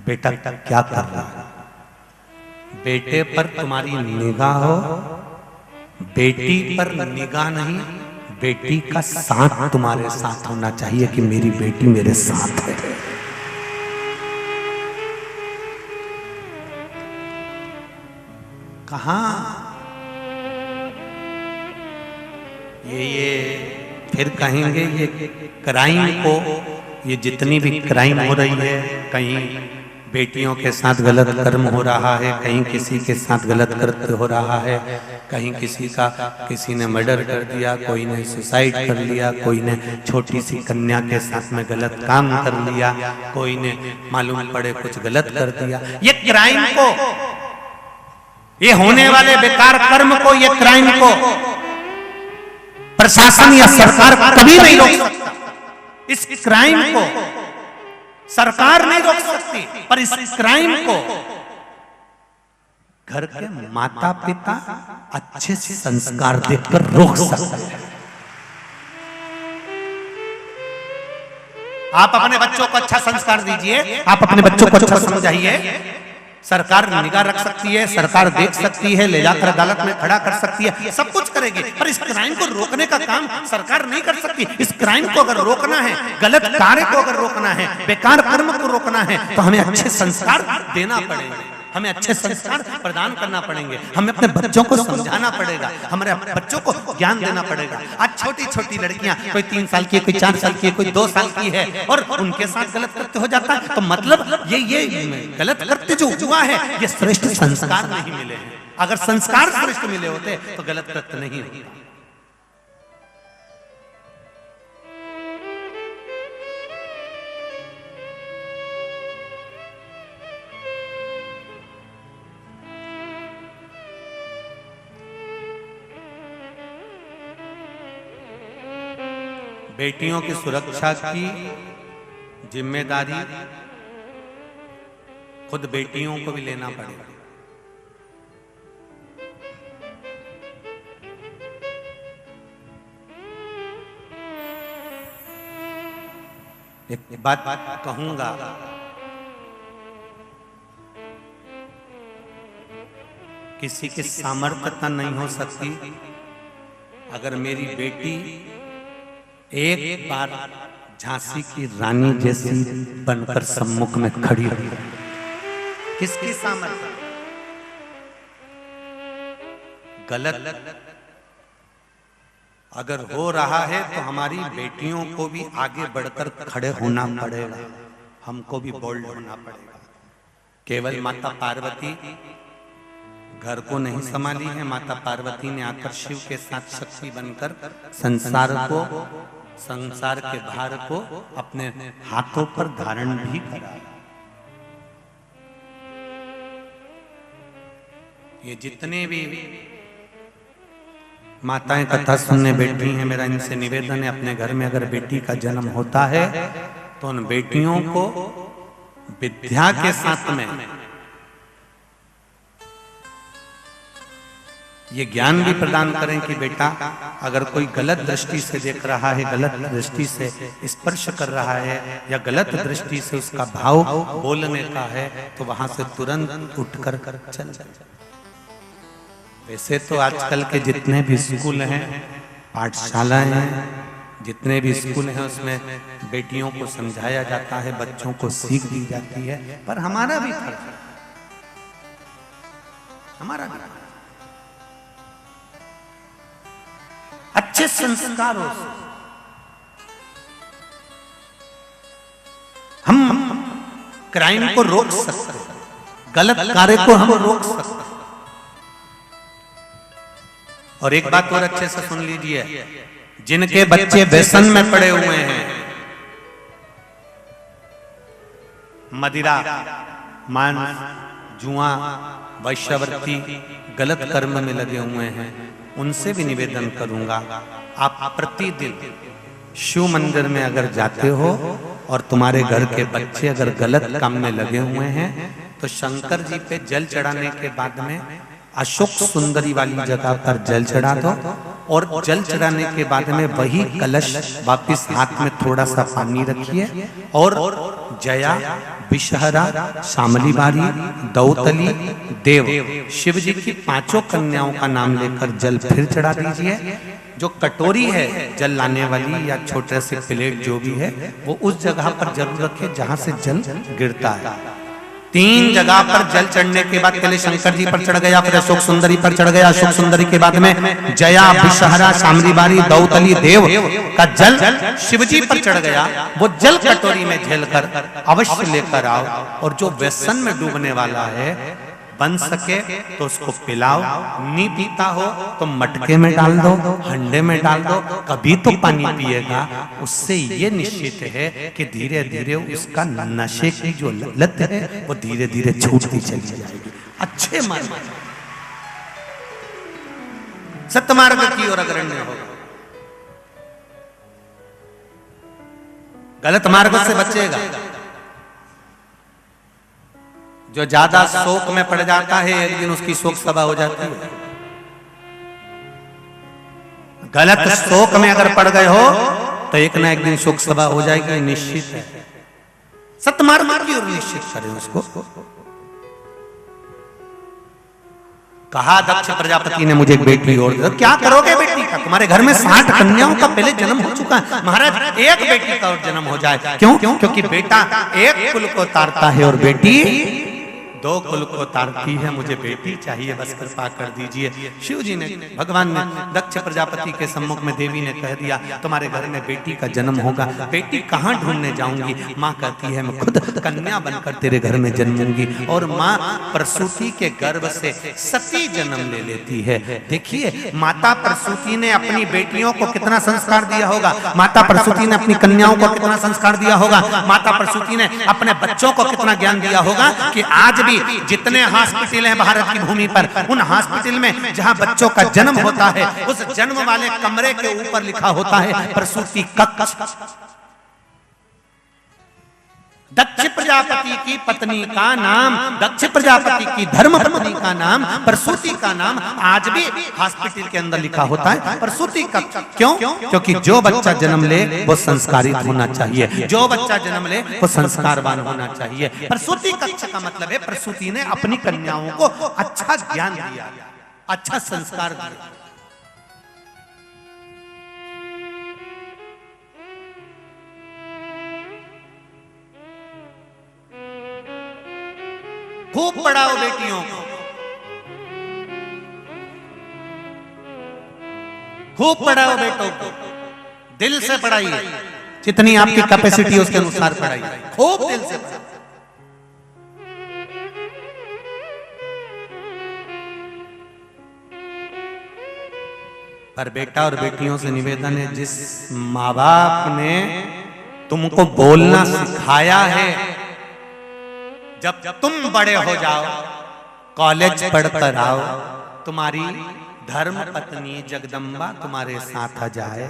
बेटा क्या कर रहा है। बेटे पर तुम्हारी निगाह हो, बेटी पर निगाह नहीं, बेटी का साथ तुम्हारे साथ होना चाहिए कि मेरी बेटी मेरे साथ है। कहां ये फिर कहेंगे ये क्राइम को, ये जितनी भी क्राइम हो रही है, कहीं बेटियों के साथ गलत कर्म हो रहा है, कहीं किसी के साथ गलत कृत्य हो रहा है, कहीं किसी ने मर्डर कर दिया, कोई ने सुसाइड कर लिया, कोई ने छोटी सी कन्या के साथ में गलत काम कर लिया, कोई ने मालूम पड़े कुछ गलत कर दिया। ये क्राइम को, ये होने वाले बेकार कर्म को, ये क्राइम को प्रशासन या सरकार कभी नहीं रोक सकता। इस क्राइम को सरकार नहीं रोक सकती, पर इस क्राइम को घर के माता पिता अच्छे से संस्कार देकर रोक सकते हैं। आप अपने बच्चों को अच्छा संस्कार दीजिए, आप अपने बच्चों को अच्छा समझाइए, सरकार निगाह रख सकती है, सरकार देख सकती है, ले जाकर अदालत में खड़ा कर सकती है, सब कुछ करेगी, पर इस क्राइम को रोकने का काम सरकार नहीं कर सकती। इस क्राइम को अगर रोकना है, गलत कार्य को अगर रोकना है, बेकार कर्म को रोकना है, तो हमें अच्छे संस्कार देना पड़ेगा, हमें अच्छे संस्कार प्रदान करना पड़ेंगे, हमें अपने बच्चों को समझाना पड़ेगा, हमारे बच्चों को ज्ञान देना पड़ेगा। आज छोटी छोटी लड़कियां, कोई 3 साल की, कोई 4 साल की, कोई 2 साल की है, और उनके साथ गलत कृत्य हो जाता है, तो मतलब ये गलत कृत्य जो हुआ है, ये श्रेष्ठ संस्कार नहीं मिले हैं। अगर संस्कार श्रेष्ठ मिले होते तो गलत कृत्य नहीं होता। बेटियों की सुरक्षा की जिम्मेदारी खुद बेटियों को भी लेना पड़ेगा। एक बात कहूंगा, किसी की सामर्थ्यता नहीं हो सकती। अगर मेरी बेटी एक बार झांसी की रानी जैसी बनकर सम्मुख में खड़ी हुई, किसकी सामर्थ्य? गलत अगर हो रहा है तो हमारी बेटियों को भी आगे बढ़कर खड़े होना पड़ेगा, हमको भी बोल्ड होना पड़ेगा। केवल माता पार्वती घर को नहीं संभाली है, माता पार्वती ने आकर शिव के साथ शक्ति बनकर संसार के भार को अपने हाथों पर धारण भी करा। ये जितने भी माताएं कथा सुनने बैठी हैं, मेरा इनसे निवेदन है, अपने घर में अगर बेटी का जन्म होता है तो उन बेटियों को विद्या के साथ में ये ज्ञान भी प्रदान करें कि बेटा अगर कोई गलत दृष्टि से देख रहा है, गलत दृष्टि से स्पर्श कर रहा है, या गलत दृष्टि से उसका भाव बोलने का है, तो वहां से तुरंत उठकर चल जाए। वैसे तो आजकल के जितने भी स्कूल हैं, पाठशालाएं हैं, जितने भी स्कूल हैं, उसमें बेटियों को समझाया जाता है, बच्चों को सीख दी जाती है, पर हमारा भी फर्ज है, हमारा भी अच्छे संस्कारों से हम क्राइम को रोक सकते हैं, गलत कार्य को हम रोक सकते हैं। और एक बात और अच्छे से सुन लीजिए, जिनके बच्चे व्यसन में पड़े हुए हैं, मदिरा, मांस, जुआ, वैश्यवृत्ति, गलत कर्म में लगे हुए हैं, उनसे भी निवेदन करूंगा, आप प्रतिदिन शिव मंदिर में अगर जाते हो और तुम्हारे घर के बच्चे अगर गलत काम में लगे हुए हैं, तो शंकर जी पे जल चढ़ाने के बाद में अशोक सुंदरी वाली जगह पर जल चढ़ा दो, और जल चढ़ाने के बाद में वही कलश वापिस हाथ में थोड़ा सा पानी रखिए, और जया, विषहरा, शामली बारी, दौतली, देव, शिव जी की 5 कन्याओं का नाम लेकर जल फिर चढ़ा दीजिए। जो कटोरी है जल लाने वाली या छोटे से प्लेट जो भी है, वो उस जगह पर जरूर रखे जहां से जल गिरता है। 3 जगह पर जल चढ़ने के बाद पहले शंकर जी पर चढ़ गया, फिर अशोक सुंदरी पर चढ़ गया, अशोक सुंदरी के बाद में जया, विषहरा, शामली बारी, दौतली, देव का जल शिव जी पर चढ़ गया। वो जल कटोरी में झेलकर अवश्य लेकर आओ, और जो व्यसन में डूबने वाला है बन सके तो उसको पिलाओ, नहीं पीता हो तो मटके में डाल दो, हंडे में डाल दो, कभी तो पानी पिएगा। उससे ये निश्चित है कि धीरे धीरे उसका नशे की जो लत है वो धीरे धीरे छूटती चली जाएगी। अच्छे मार्ग, सत्य मार्ग की ओर अग्रणी होगा, गलत मार्ग से बचेगा। जो ज्यादा शोक में पड़ जाता है, एक दिन उसकी शोक सभा हो जाती है। गलत शोक में अगर पड़ गए हो तो एक ना एक दिन शोक सभा हो जाएगी, निश्चित है। सत्मार्ग की ओर निश्चित करें उसको। कहा दक्ष प्रजापति ने मुझे एक बेटी और दे। क्या करोगे बेटी का? तुम्हारे घर में 60 कन्याओं का पहले जन्म हो चुका है। महाराज एक बेटी का और जन्म हो जाए। क्यों? क्योंकि बेटा एक कुल को तारता है और बेटी 2 कुल को तारती है। मुझे बेटी चाहिए, बस कृपा कर दीजिए। शिव जी ने, भगवान ने दक्ष प्रजापति के सम्मुख में देवी ने कह दिया तुम्हारे घर में बेटी का जन्म होगा। बेटी कहाँ ढूंढने जाऊंगी? माँ कहती है मैं खुद कन्या बनकर तेरे घर में जन्मूंगी। और माँ प्रसूति के गर्भ से सती जन्म ले लेती है। देखिए माता प्रसूति ने अपनी बेटियों को कितना संस्कार दिया होगा। माता प्रसूति ने अपनी कन्याओं को कितना संस्कार दिया होगा। माता प्रसूति ने अपने बच्चों को कितना ज्ञान दिया होगा कि आज भी जितने हॉस्पिटल हैं भारत की भूमि पर, उन हॉस्पिटल में जहां बच्चों का जन्म होता है उस जन्म वाले कमरे के ऊपर लिखा होता है प्रसूति कक्ष। दक्ष प्रजापति की पत्नी का नाम, दक्ष प्रजापति की धर्म पत्नी का नाम, प्रसूति का नाम आज भी हॉस्पिटल के अंदर लिखा होता है प्रसूति कक्ष। क्यों? क्योंकि जो बच्चा जन्म ले वो संस्कारित होना चाहिए। जो बच्चा जन्म ले वो संस्कारवान होना चाहिए। प्रसूति कक्ष का मतलब है प्रसूति ने अपनी कन्याओं को अच्छा ज्ञान दिया, अच्छा संस्कार दिया। खूब पढ़ाओ बेटियों को, खूब पढ़ाओ बेटों को, दिल से पढ़ाइए। जितनी आपकी कैपेसिटी उसके अनुसार पढ़ाइए, खूब दिल से पढ़ाइए। पर बेटा और बेटियों से निवेदन है, जिस माँ बाप ने तुमको बोलना सिखाया है, जब तुम बड़े हो जाओ, कॉलेज पढ़कर आओ, तुम्हारी धर्म पत्नी जगदम्बा तुम्हारे साथ आ जाए,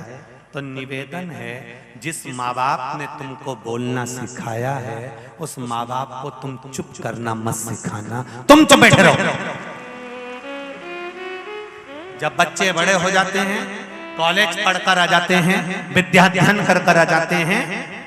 तो निवेदन है जिस माँ बाप ने तुमको बोलना सिखाया है उस माँ बाप को तुम चुप करना मत सिखाना। तुम चुप बैठे रहो। जब बच्चे बड़े हो जाते हैं, कॉलेज पढ़कर आ जाते हैं, विद्या अध्ययन कर आ जाते हैं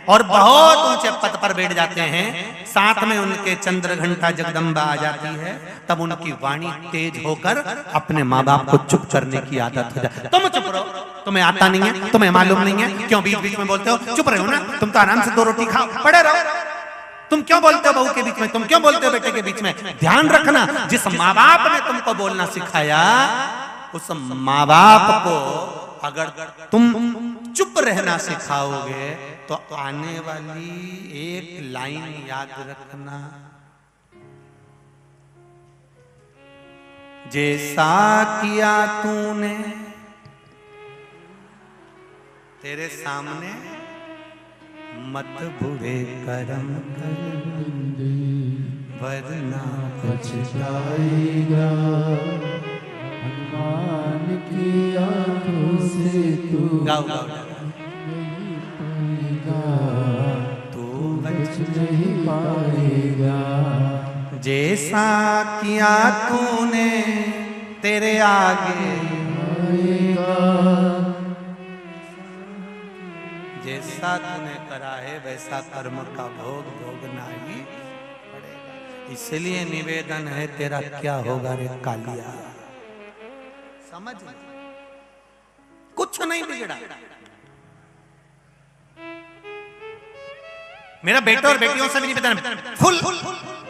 और बहुत ऊंचे पद पर बैठ जाते हैं, साथ में उनके चंद्र घंटा जगदम्बा आ जाती है, तब उनकी वाणी तेज होकर अपने माँ बाप को चुप करने की आदत हो जाती है। तुम चुप रहो, तुम्हें आता नहीं है, तुम्हें मालूम नहीं है, क्यों बीच बीच में बोलते हो? चुप रहो ना, तुम तो आराम से 2 रोटी खाओ, पड़े रहो। तुम क्यों बोलते हो बहू के बीच में? तुम क्यों बोलते हो बेटे के बीच में? ध्यान रखना, जिस माँ बाप ने तुमको बोलना सिखाया उस माँ बाप को अगर तुम चुप रहना सिखाओगे तो आने वाली एक लाइन याद रखना, जैसा किया तूने तेरे सामने मत बुरे कर्म कर, वरना पछताएगा। भगवान की आंखों से तू गाओ तू बच नहीं पाएगा। जैसा किया तूने तेरे आगे आएगा। जैसा तूने करा है वैसा कर्म का भोग भोगना ही पड़ेगा। इसलिए निवेदन है, तेरा क्या होगा रे कालिया, समझ कुछ नहीं बिगड़ा। मेरा बेटों और बेटियों से भी निवेदन, फुल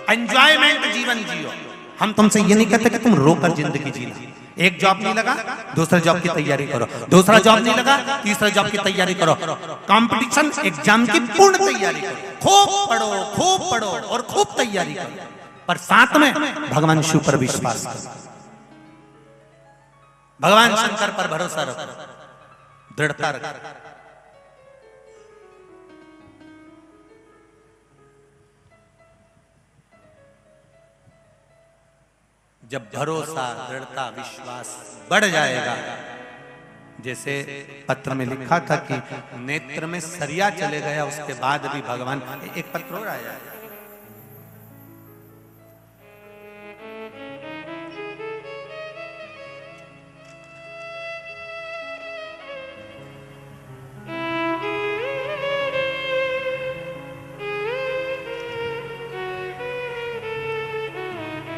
एंजॉयमेंट जीवन जियो। हम तुमसे ये नहीं कहते कि तुम रोकर जिंदगी जीना। एक जॉब नहीं लगा, दूसरा जॉब की तैयारी करो, दूसरा जॉब नहीं लगा, तीसरा जॉब की तैयारी करो, कंपटीशन एग्जाम की पूर्ण तैयारी करो, खूब पढ़ो और खूब तैयारी करो, पर साथ में भगवान शिव पर विश्वास करो, भगवान शंकर पर भरोसा रखो, दृढ़ता रखो। जब भरोसा, दृढ़ता, विश्वास बढ़ जाएगा, जैसे पत्र में लिखा था कि नेत्र में सरिया चले गया उसके बाद भी भगवान, एक पत्र और आया है,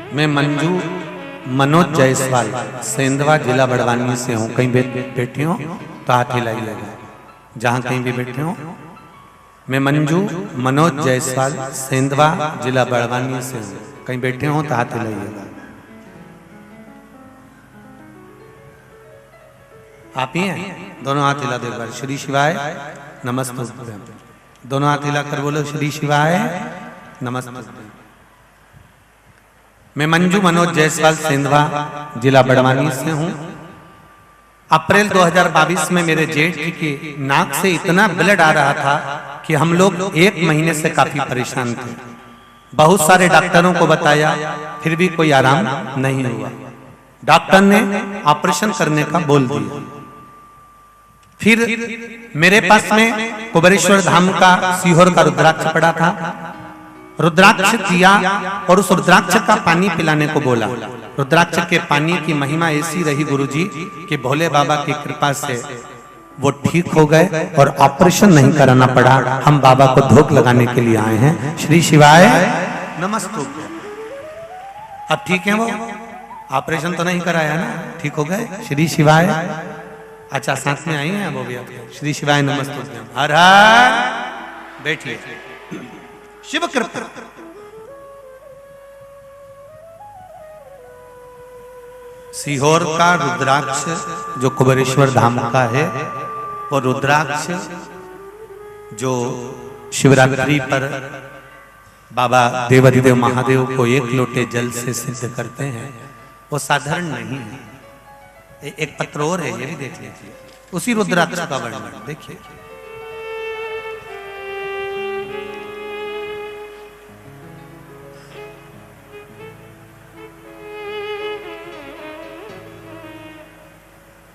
मैं मंजू मनोज जायसवाल, सेंधवा, जिला बड़वानी से हूँ। कहीं बैठी हो तो हाथ हिलाइएगा, जहाँ कहीं भी बैठे हो। मैं मंजू मनोज जायसवाल, सेंधवा, जिला बड़वानी से हूँ। कहीं बैठे हो तो हाथ हिलाइएगा। आप ही हैं? दोनों हाथ हिला दो एक बार। श्री शिवाय नमस्ते। दोनों हाथ हिलाकर बोलो श्री शिवाय नमस्ते। मैं मंजू मनोज जायसवाल, सेंधवा, जिला बड़वानी से हूँ। अप्रैल 2022 में मेरे जेठ के नाक से इतना ब्लड आ रहा था कि हम लोग 1 महीने से काफी परेशान थे। बहुत सारे डॉक्टरों को बताया, फिर भी कोई आराम नहीं हुआ। डॉक्टर ने ऑपरेशन करने का बोल दिया। फिर मेरे पास में कुबेरेश्वर धाम का सीहोर का रुद्राक्ष पड़ा था। रुद्राक्ष दिया और उस रुद्राक्ष का पानी पिलाने को बोला। रुद्राक्ष के पानी की महिमा ऐसी रही गुरुजी कि भोले बाबा की कृपा से वो ठीक हो गए और ऑपरेशन नहीं कराना पड़ा। हम बाबा को धूप लगाने के लिए आए हैं। श्री शिवाय नमस्ते। अब ठीक है वो? ऑपरेशन तो नहीं कराया ना? ठीक हो गए? श्री शिवाय। अच्छा, साथ में आई हैं वो भी आपको। श्री शिवाय नमस्ते। हर हर। बैठिए। शिव कृपा। सीहोर का रुद्राक्ष जो कुबेरेश्वर धाम का है, वो रुद्राक्ष जो शिवरात्रि पर बाबा देवाधिदेव महादेव को 1 लोटे जल से सिद्ध करते हैं, वो साधारण नहीं है। एक पत्र और है, ये भी देख लीजिए। उसी रुद्राक्ष का वर्णन देखिए।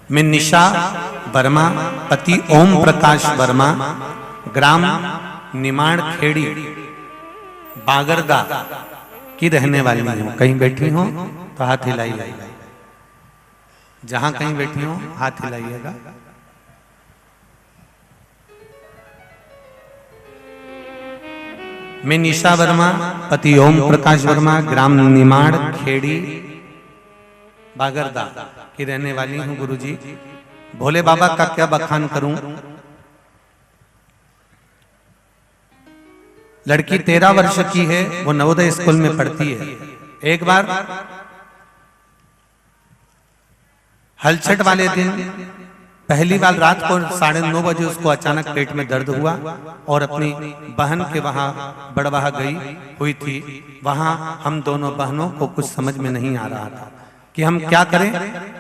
मैं निशा वर्मा, पति ओम प्रकाश वर्मा, ग्राम निमाड़ खेड़ी, बागरदा की रहने वाली हूँ। कहीं बैठी हो तो हाथ हिलाइए। जहां कहीं बैठी हो हाथ हिलाइएगा। मैं निशा वर्मा, पति ओम प्रकाश वर्मा, ग्राम निमाड़ खेड़ी, बागरदा की रहने वाली हूँ। गुरुजी, भोले बाबा का क्या बखान करूं। लड़की 13 वर्ष की है, वो नवोदय स्कूल में पढ़ती है। एक बार हलछट वाले दिन पहली बार रात को 9:30 बजे उसको अचानक पेट में दर्द हुआ और अपनी बहन के वहां बड़वाह गई हुई थी। वहां हम दोनों बहनों को कुछ समझ में नहीं आ रहा था कि हम क्या करें।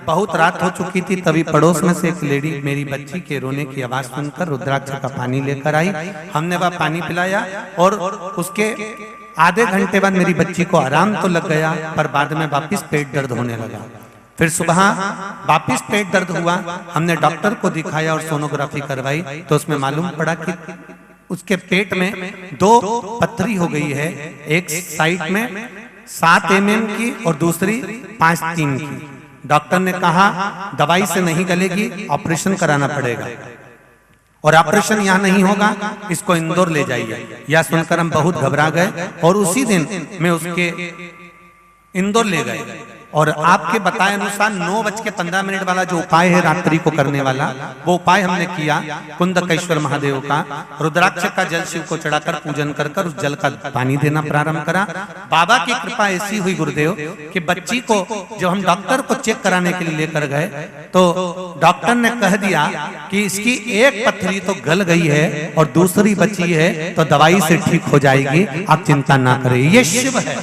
बहुत रात हो चुकी थी। तभी पड़ोस में से एक लेडी मेरी बच्ची के रोने की आवाज सुनकर रुद्राक्ष का पानी लेकर आई। हमने वह पानी पिलाया और उसके आधे घंटे बाद मेरी बच्ची को आराम तो लग गया, पर बाद में वापिस पेट दर्द होने लगा। फिर सुबह वापिस पेट दर्द हुआ। हमने डॉक्टर को दिखाया और सोनोग्राफी करवाई तो उसमें मालूम पड़ा कि उसके पेट में 2 पथरी हो गई है। एक साइड में 7 mm की और दूसरी 5-3 की। डॉक्टर ने कहा दवाई से नहीं गलेगी, ऑपरेशन कराना पड़ेगा और ऑपरेशन यहाँ नहीं होगा, इसको इंदौर ले जाइए। यह सुनकर हम बहुत घबरा गए और उसी दिन मैं उसके इंदौर ले गए और आपके बताए अनुसार 9:15 वाला जो उपाय है रात्रि को करने वाला, वो उपाय हमने किया। कुंदकेश्वर महादेव का रुद्राक्ष का जल शिव को चढ़ाकर पूजन कर उस जल का पानी देना प्रारंभ करा। बाबा की कृपा ऐसी हुई गुरुदेव कि बच्ची को जब हम डॉक्टर को चेक कराने के लिए लेकर गए तो डॉक्टर ने कह दिया कि इसकी एक पथरी तो गल गई है और दूसरी बची है, तो दवाई से ठीक हो जाएगी, आप चिंता ना करें। ये शिव है।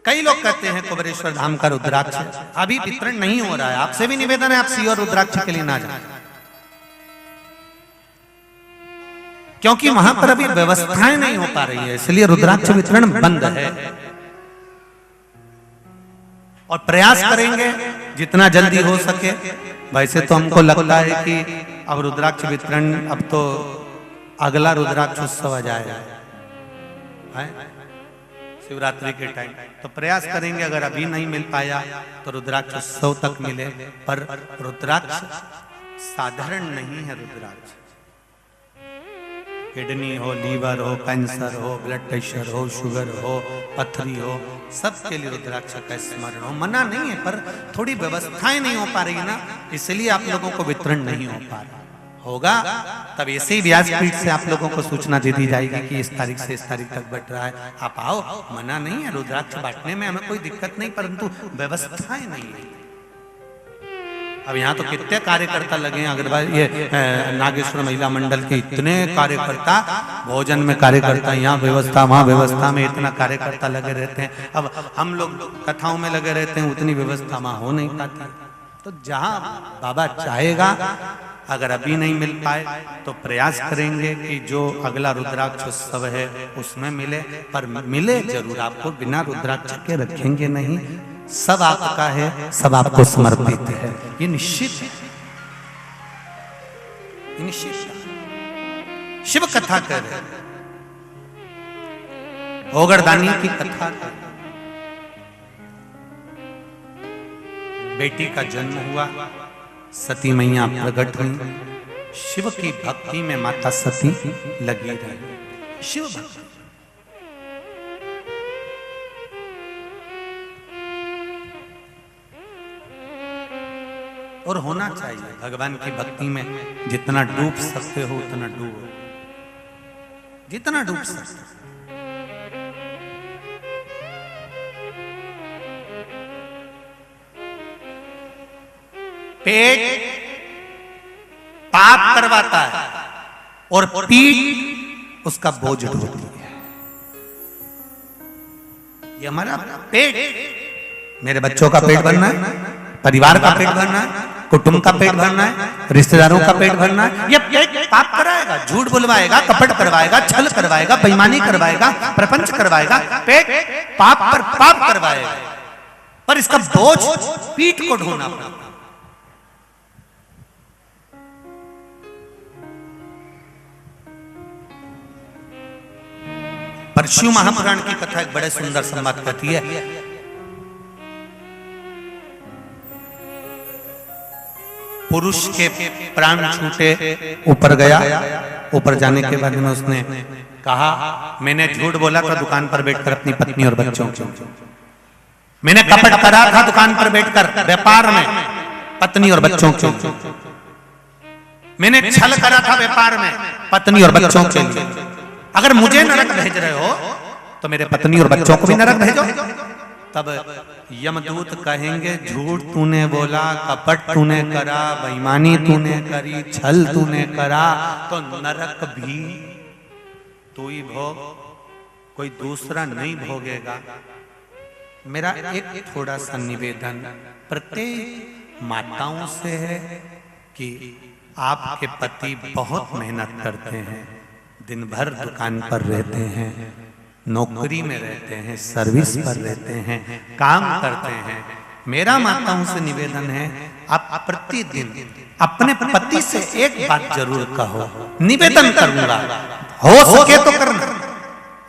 कई लोग कहते हैं कुबेरेश्वर धाम का रुद्राक्ष अभी वितरण नहीं हो रहा है। आपसे भी निवेदन है, आप सीहोर रुद्राक्ष के लिए ना जाएं, क्योंकि वहां पर अभी व्यवस्थाएं नहीं हो पा रही है, इसलिए रुद्राक्ष वितरण बंद है। और प्रयास करेंगे जितना जल्दी हो सके। वैसे तो हमको लगता है कि अब रुद्राक्ष वितरण, अब तो अगला रुद्राक्ष उत्सव आ जाएगा शिवरात्रि के टाइम, तो प्रयास करेंगे अगर अभी नहीं मिल पाया तो रुद्राक्ष उत्सव तक मिले। पर रुद्राक्ष साधारण नहीं है। रुद्राक्ष किडनी हो, लीवर हो, कैंसर हो, ब्लड प्रेशर हो, शुगर हो, पथरी हो, सबके लिए रुद्राक्ष का स्मरण हो। मना नहीं है, पर थोड़ी व्यवस्थाएं नहीं हो पा रही ना, इसलिए आप लोगों को वितरण नहीं हो पा रहा। होगा तब ऐसे ही व्यासपीठ से आप लोगों को सूचना दे दी जाएगी कि इस तारीख से इस तारीख तक बट रहा है, आप आओ। मना नहीं है, रुद्राक्ष बांटने में हमें कोई दिक्कत नहीं, परंतु व्यवस्थाएं नहीं है। अब यहाँ तो कितने कार्यकर्ता लगे हैं, अग्रवाल ये नागेश्वर महिला मंडल के इतने कार्यकर्ता, भोजन में कार्यकर्ता, यहाँ व्यवस्था वहाँ व्यवस्था में इतना कार्यकर्ता लगे रहते हैं। अब हम लोग कथाओं में लगे रहते हैं, उतनी व्यवस्था वहाँ हो नहीं पाती। तो जहाँ बाबा चाहेगा, अगर अभी नहीं मिल पाए तो प्रयास करेंगे कि जो अगला रुद्राक्ष उत्सव है उसमें मिले, पर मिले जरूर आपको। बिना रुद्राक्ष के रखेंगे नहीं, सब आपका है, सब आपको समर्पित है, ये निश्चित है, ये निश्चित है। शिव कथा कर रहे, ओगरदानी की कथा कर, बेटी का जन्म हुआ, सती मैया प्रकट हुई, शिव की भक्ति में माता सती लगी रही। शिव भक्ति और होना चाहिए। भगवान की भक्ति में जितना डूब सकते हो उतना डूबो, जितना डूब सकते हो। पेट पाप करवाता है और पीठ उसका बोझ ढोती है। ये हमारा पेट, मेरे बच्चों का पेट भरना है, परिवार का पेट भरना है, कुटुंब का पेट भरना है, रिश्तेदारों का पेट भरना है। ये पेट पाप कराएगा, झूठ बुलवाएगा, कपट करवाएगा, छल करवाएगा, बेईमानी करवाएगा, प्रपंच करवाएगा। पेट पाप पर पाप करवाएगा, पर इसका बोझ पीठ को ढोना पड़ेगा। पर शिव महापुराण की कथा एक बड़े सुंदर संवाद कहती है। पुरुष के प्राण छूटे, ऊपर गया, ऊपर जाने के बाद में उसने कहा, मैंने झूठ बोला था दुकान पर बैठकर अपनी पत्नी और बच्चों को, मैंने कपट करा था दुकान पर बैठकर व्यापार में पत्नी और बच्चों को, मैंने छल करा था व्यापार में पत्नी और बच्चों के लिए। अगर मुझे नरक भेज रहे हो तो मेरे पत्नी और बच्चों को भी नरक भेजो। तब यमदूत कहेंगे, झूठ तूने बोला, कपट तूने करा, बेईमानी तूने करी, छल तूने करा, तो नरक भी तू ही भोग, कोई दूसरा नहीं भोगेगा। मेरा एक थोड़ा सा निवेदन प्रत्येक माताओं से है कि आपके पति बहुत मेहनत करते हैं, दिन भर दुकान पर रहते हैं, नौकरी में रहते हैं, सर्विस पर रहते हैं, काम करते हैं। मेरा माताओं से निवेदन है, आप प्रतिदिन अपने पति से एक बात जरूर कहो, निवेदन करूंगा, हो सके तो करना।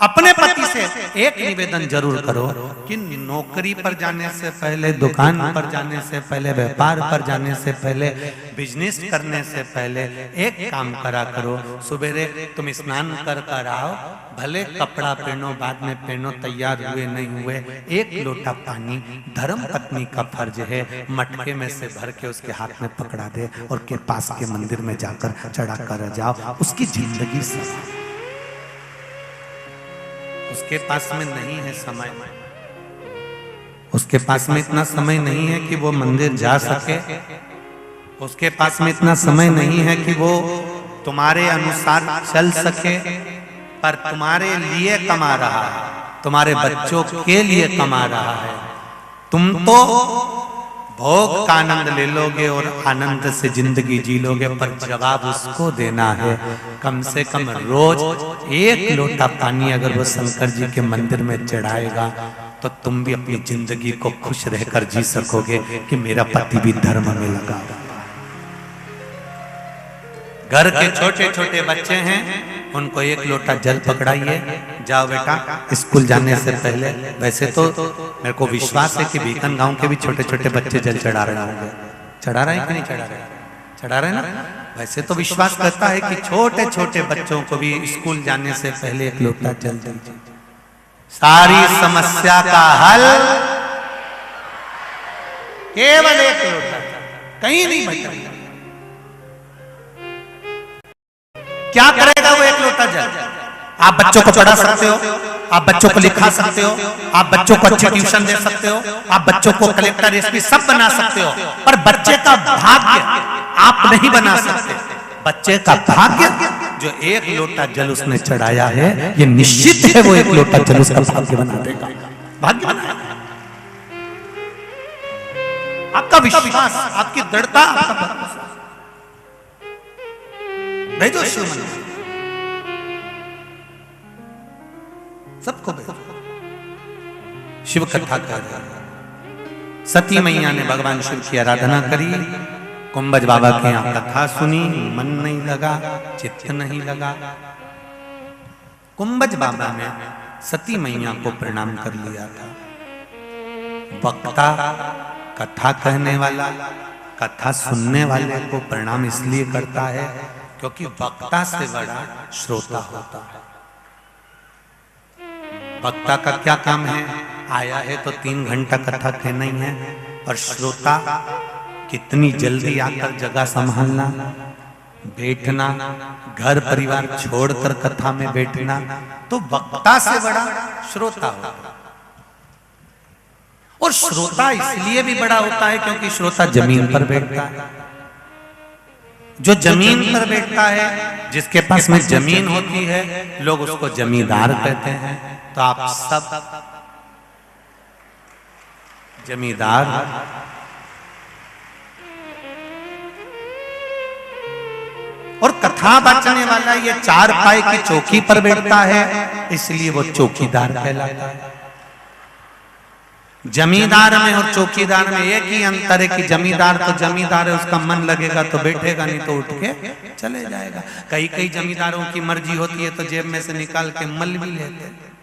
अपने पति से एक निवेदन जरूर करो कि नौकरी पर जाने से पहले, दुकान पर जाने से पहले, व्यापार पर जाने से पहले, बिजनेस करने से पहले एक काम करा करो। सवेरे तुम स्नान कर कर आओ, भले कपड़ा पहनो, बाद में पहनो, तैयार हुए नहीं हुए, एक लोटा पानी धर्म पत्नी का फर्ज है, मटके में से भर के उसके हाथ में पकड़ा दे और के पास के मंदिर में जाकर चढ़ा कर जाओ। उसकी जिंदगी से, उसके पास में नहीं है समय, उसके पास में इतना समय नहीं है कि वो मंदिर जा सके, उसके पास में इतना समय नहीं है कि वो तुम्हारे अनुसार चल सके, पर तुम्हारे लिए कमा रहा है, तुम्हारे बच्चों के लिए कमा रहा है। तुम तो भोग का आनंद ले लोगे और आनंद से जिंदगी जी लोगे, पर जवाब उसको देना है। कम से कम रोज एक लोटा पानी अगर वो शंकर जी के मंदिर में चढ़ाएगा तो तुम भी अपनी जिंदगी को खुश रहकर जी सकोगे कि मेरा पति भी धर्म में लगा। घर के छोटे छोटे बच्चे हैं, उनको एक लोटा जल पकड़ाइए, जाओ बेटा स्कूल जाने से पहले। वैसे तो मेरे को विश्वास है कि बीकन गांव के भी छोटे छोटे बच्चे जल चढ़ा रहे होंगे, चढ़ा रहे हैं कि नहीं चढ़ा रहे? चढ़ा रहे ना। वैसे तो विश्वास करता है कि छोटे छोटे बच्चों को भी स्कूल जाने से पहले एक लोटा जल दीजिए, सारी समस्या का हल केवल एक लोटा, कहीं नहीं भटकेगा। क्या करेगा वो एक लोटा जल? आप बच्चों को पढ़ा सकते हो, आप बच्चों को लिखा सकते हो, आप बच्चों को अच्छी ट्यूशन दे सकते हो, आप बच्चों को कलेक्टर एसपी सब बना सकते हो, पर बच्चे का भाग्य आप नहीं बना सकते। बच्चे का भाग्य जो एक लोटा जल उसने चढ़ाया है, ये निश्चित है वो एक लोटा जल उसका भाग्य बना देगा, भाग्य बनाएगा। आपका विश्वास, आपकी दृढ़ता, आपका भेजो शिव मंदिर, सबको भेजो। शिव कथा कर, सती मैया ने भगवान शिव की आराधना करी, कुंभज बाबा के यहाँ कथा सुनी, मन नहीं लगा, चित्त नहीं लगा। कुंभज बाबा ने सती मैया को प्रणाम कर लिया था। वक्ता, कथा कहने वाला, कथा सुनने वाले को प्रणाम इसलिए करता है क्योंकि वक्ता से बड़ा श्रोता होता है। वक्ता का क्या काम है? आया है तो 3 घंटा कथा कहना ही है, और श्रोता कितनी जल्दी आकर जगह संभालना, बैठना, घर परिवार छोड़कर कथा में बैठना, तो वक्ता से बड़ा श्रोता होता है। और श्रोता इसलिए भी बड़ा होता है क्योंकि श्रोता जमीन पर बैठता है। जो जमीन पर बैठता है, जिसके पास में जमीन होती है, लोग उसको जमींदार कहते हैं। तो आप सब जमींदार, और कथा बचने वाला ये 4 पाए की चौकी पर बैठता है, इसलिए वो चौकीदार कहलाता है। जमींदार में और चौकीदार में एक ही अंतर है कि जमींदार तो जमींदार है, उसका मन लगेगा तो बैठेगा, नहीं तो उठ के चले जाएगा। कई कई जमींदारों की मर्जी होती है तो जेब में से निकाल के मल भी लेते हैं,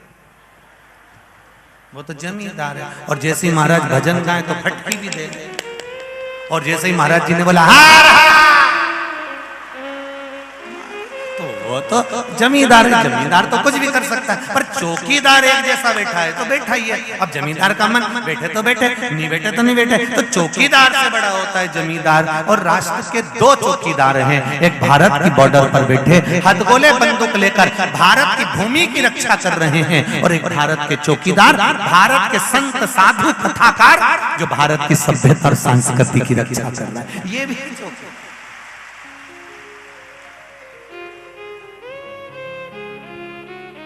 वो तो जमींदार है। और जैसे ही महाराज भजन गाए तो फटकी भी दे, और जैसे ही महाराज जी ने बोला तो वो तो जमींदार है। जमींदार तो कुछ भी कर सकता है, पर चौकीदार एक जैसा बैठा है तो बैठा ही है। अब जमींदार का मन, बैठे तो बैठे, नहीं बैठे तो नहीं बैठे। तो चौकीदार से बड़ा होता है जमींदार। और राष्ट्र के 2 चौकीदार हैं, एक भारत की बॉर्डर पर बैठे हथगोले बंदूक लेकर भारत की भूमि की रक्षा कर रहे हैं, और एक भारत के चौकीदार, भारत के संत साधु कथाकार जो भारत की सभ्यता और संस्कृति की रक्षा कर रहा है। ये भी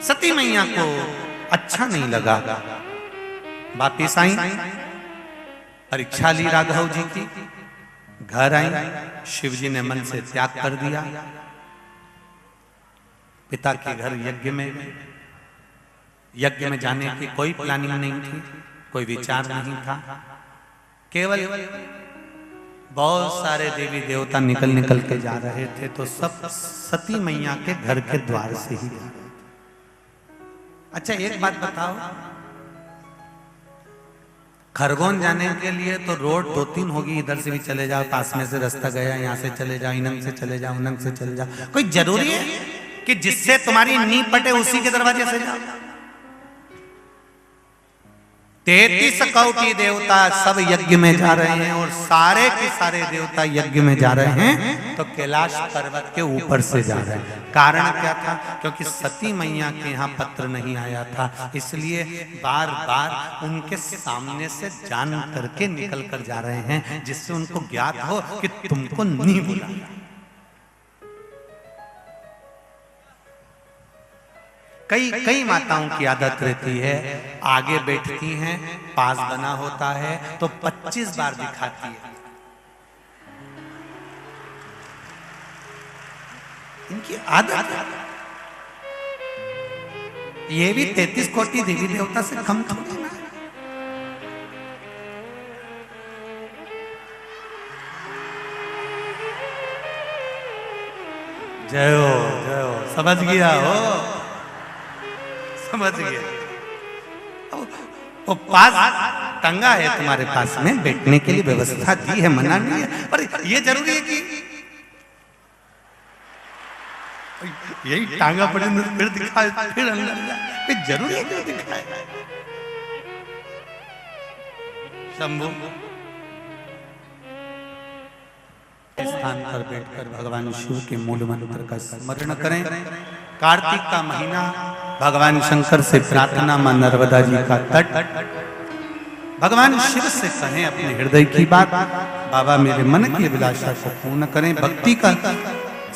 सती मैया को अच्छा नहीं लगा, वापिस आई, परीक्षा ली राघव जी की, घर आई, शिव जी ने मन से त्याग कर दिया। पिता के घर यज्ञ में जाने की कोई प्लानिंग नहीं थी, कोई विचार नहीं था। केवल बहुत सारे देवी देवता निकल के जा रहे थे, तो सब सती मैया के घर के द्वार से ही जा रहे थे। अच्छा एक बात बताओ, खरगोन जाने के लिए तो रोड 2-3 होगी, इधर से भी चले जाओ, पास में से रास्ता गया, यहाँ से चले जाओ, इनंग से चले जाओ, उनंग से चले जाओ। कोई जरूरी है कि जिससे तुम्हारी नींव पटे उसी के दरवाजे से जाओ? 33 कोटि देवता सब यज्ञ में जा रहे हैं, और सारे के सारे देवता यज्ञ में जा रहे हैं, तो कैलाश पर्वत के ऊपर से जा रहे हैं। कारण क्या था? क्योंकि सती मैया के यहाँ पत्र नहीं आया था, इसलिए बार बार उनके सामने से जान करके निकल कर जा रहे हैं, जिससे उनको ज्ञात हो कि तुमको नहीं बुलाया। कई माताओं की आदत रहती है, आगे बैठती हैं, पास बना होता है तो 25 बार दिखाती है। इनकी आदत है। ये भी 33 कोटि देवी देवता से कम थोड़ी ना। जय हो, समझ गया हो, समझ गया। वो पास टंगा है तुम्हारे पास में, बैठने के लिए व्यवस्था दी है, मना नहीं है, पर ये जरूरी है कि यही टांगा पड़े तो फिर दिखाए, फिर अंदर जाए, जरूरी है कि दिखाए। शंभु स्थान पर बैठकर भगवान शिव के मूल मंत्र का स्मरण करें। कार्तिक का महीना, भगवान शंकर से प्रार्थना, मां नर्मदा जी का तट, भगवान शिव से कहें अपने हृदय की बात, बाबा मेरे मन की अभिलाषा को पूर्ण करें। भक्ति का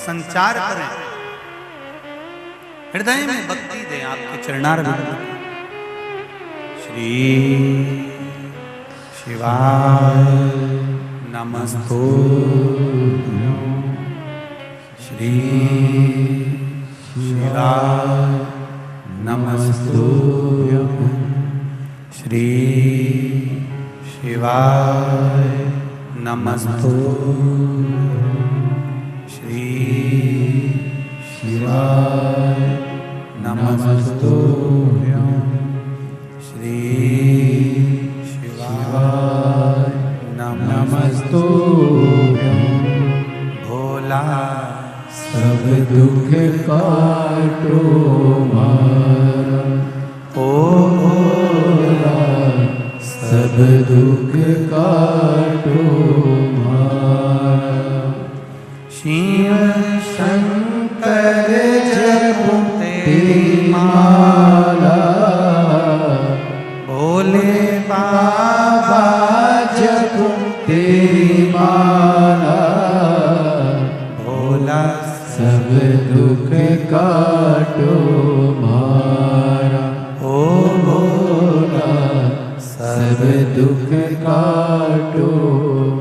संचार करें, हृदय में भक्ति दें आपके चरणार बिंदु। श्री शिवाय नमस्तुभ्यं, श्री शिवाय नमस्तुभ्यं, श्री शिवाय नमस्तुभ्यं, श्री शिवाय नमस्तुभ्यं, श्री शिवाय नमस्तुभ्यं। भोला सब दुख काटो मारा, ओ भोला सब दुख काटो मारा। शिव शंकर जपो तेरी माला, भोले बाबा जपो तेरी माला। भोला सब दुख काटो मारा, ओ भोला सब दुख काटो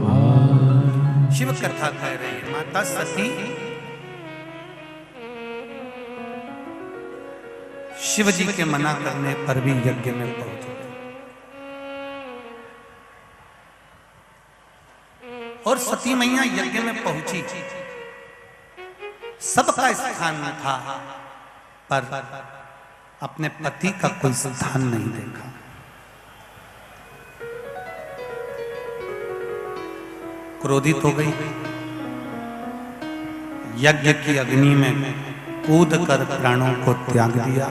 मारा। शिव कथा कह रही है। माता सती शिव जी के मना करने पर भी यज्ञ में पहुंच गए और सती मैया यज्ञ में पहुंची। सबका स्थान था पर अपने पति का कोई स्थान नहीं देखा। क्रोधित हो गई, यज्ञ की अग्नि में कूद कर प्राणों को त्याग दिया।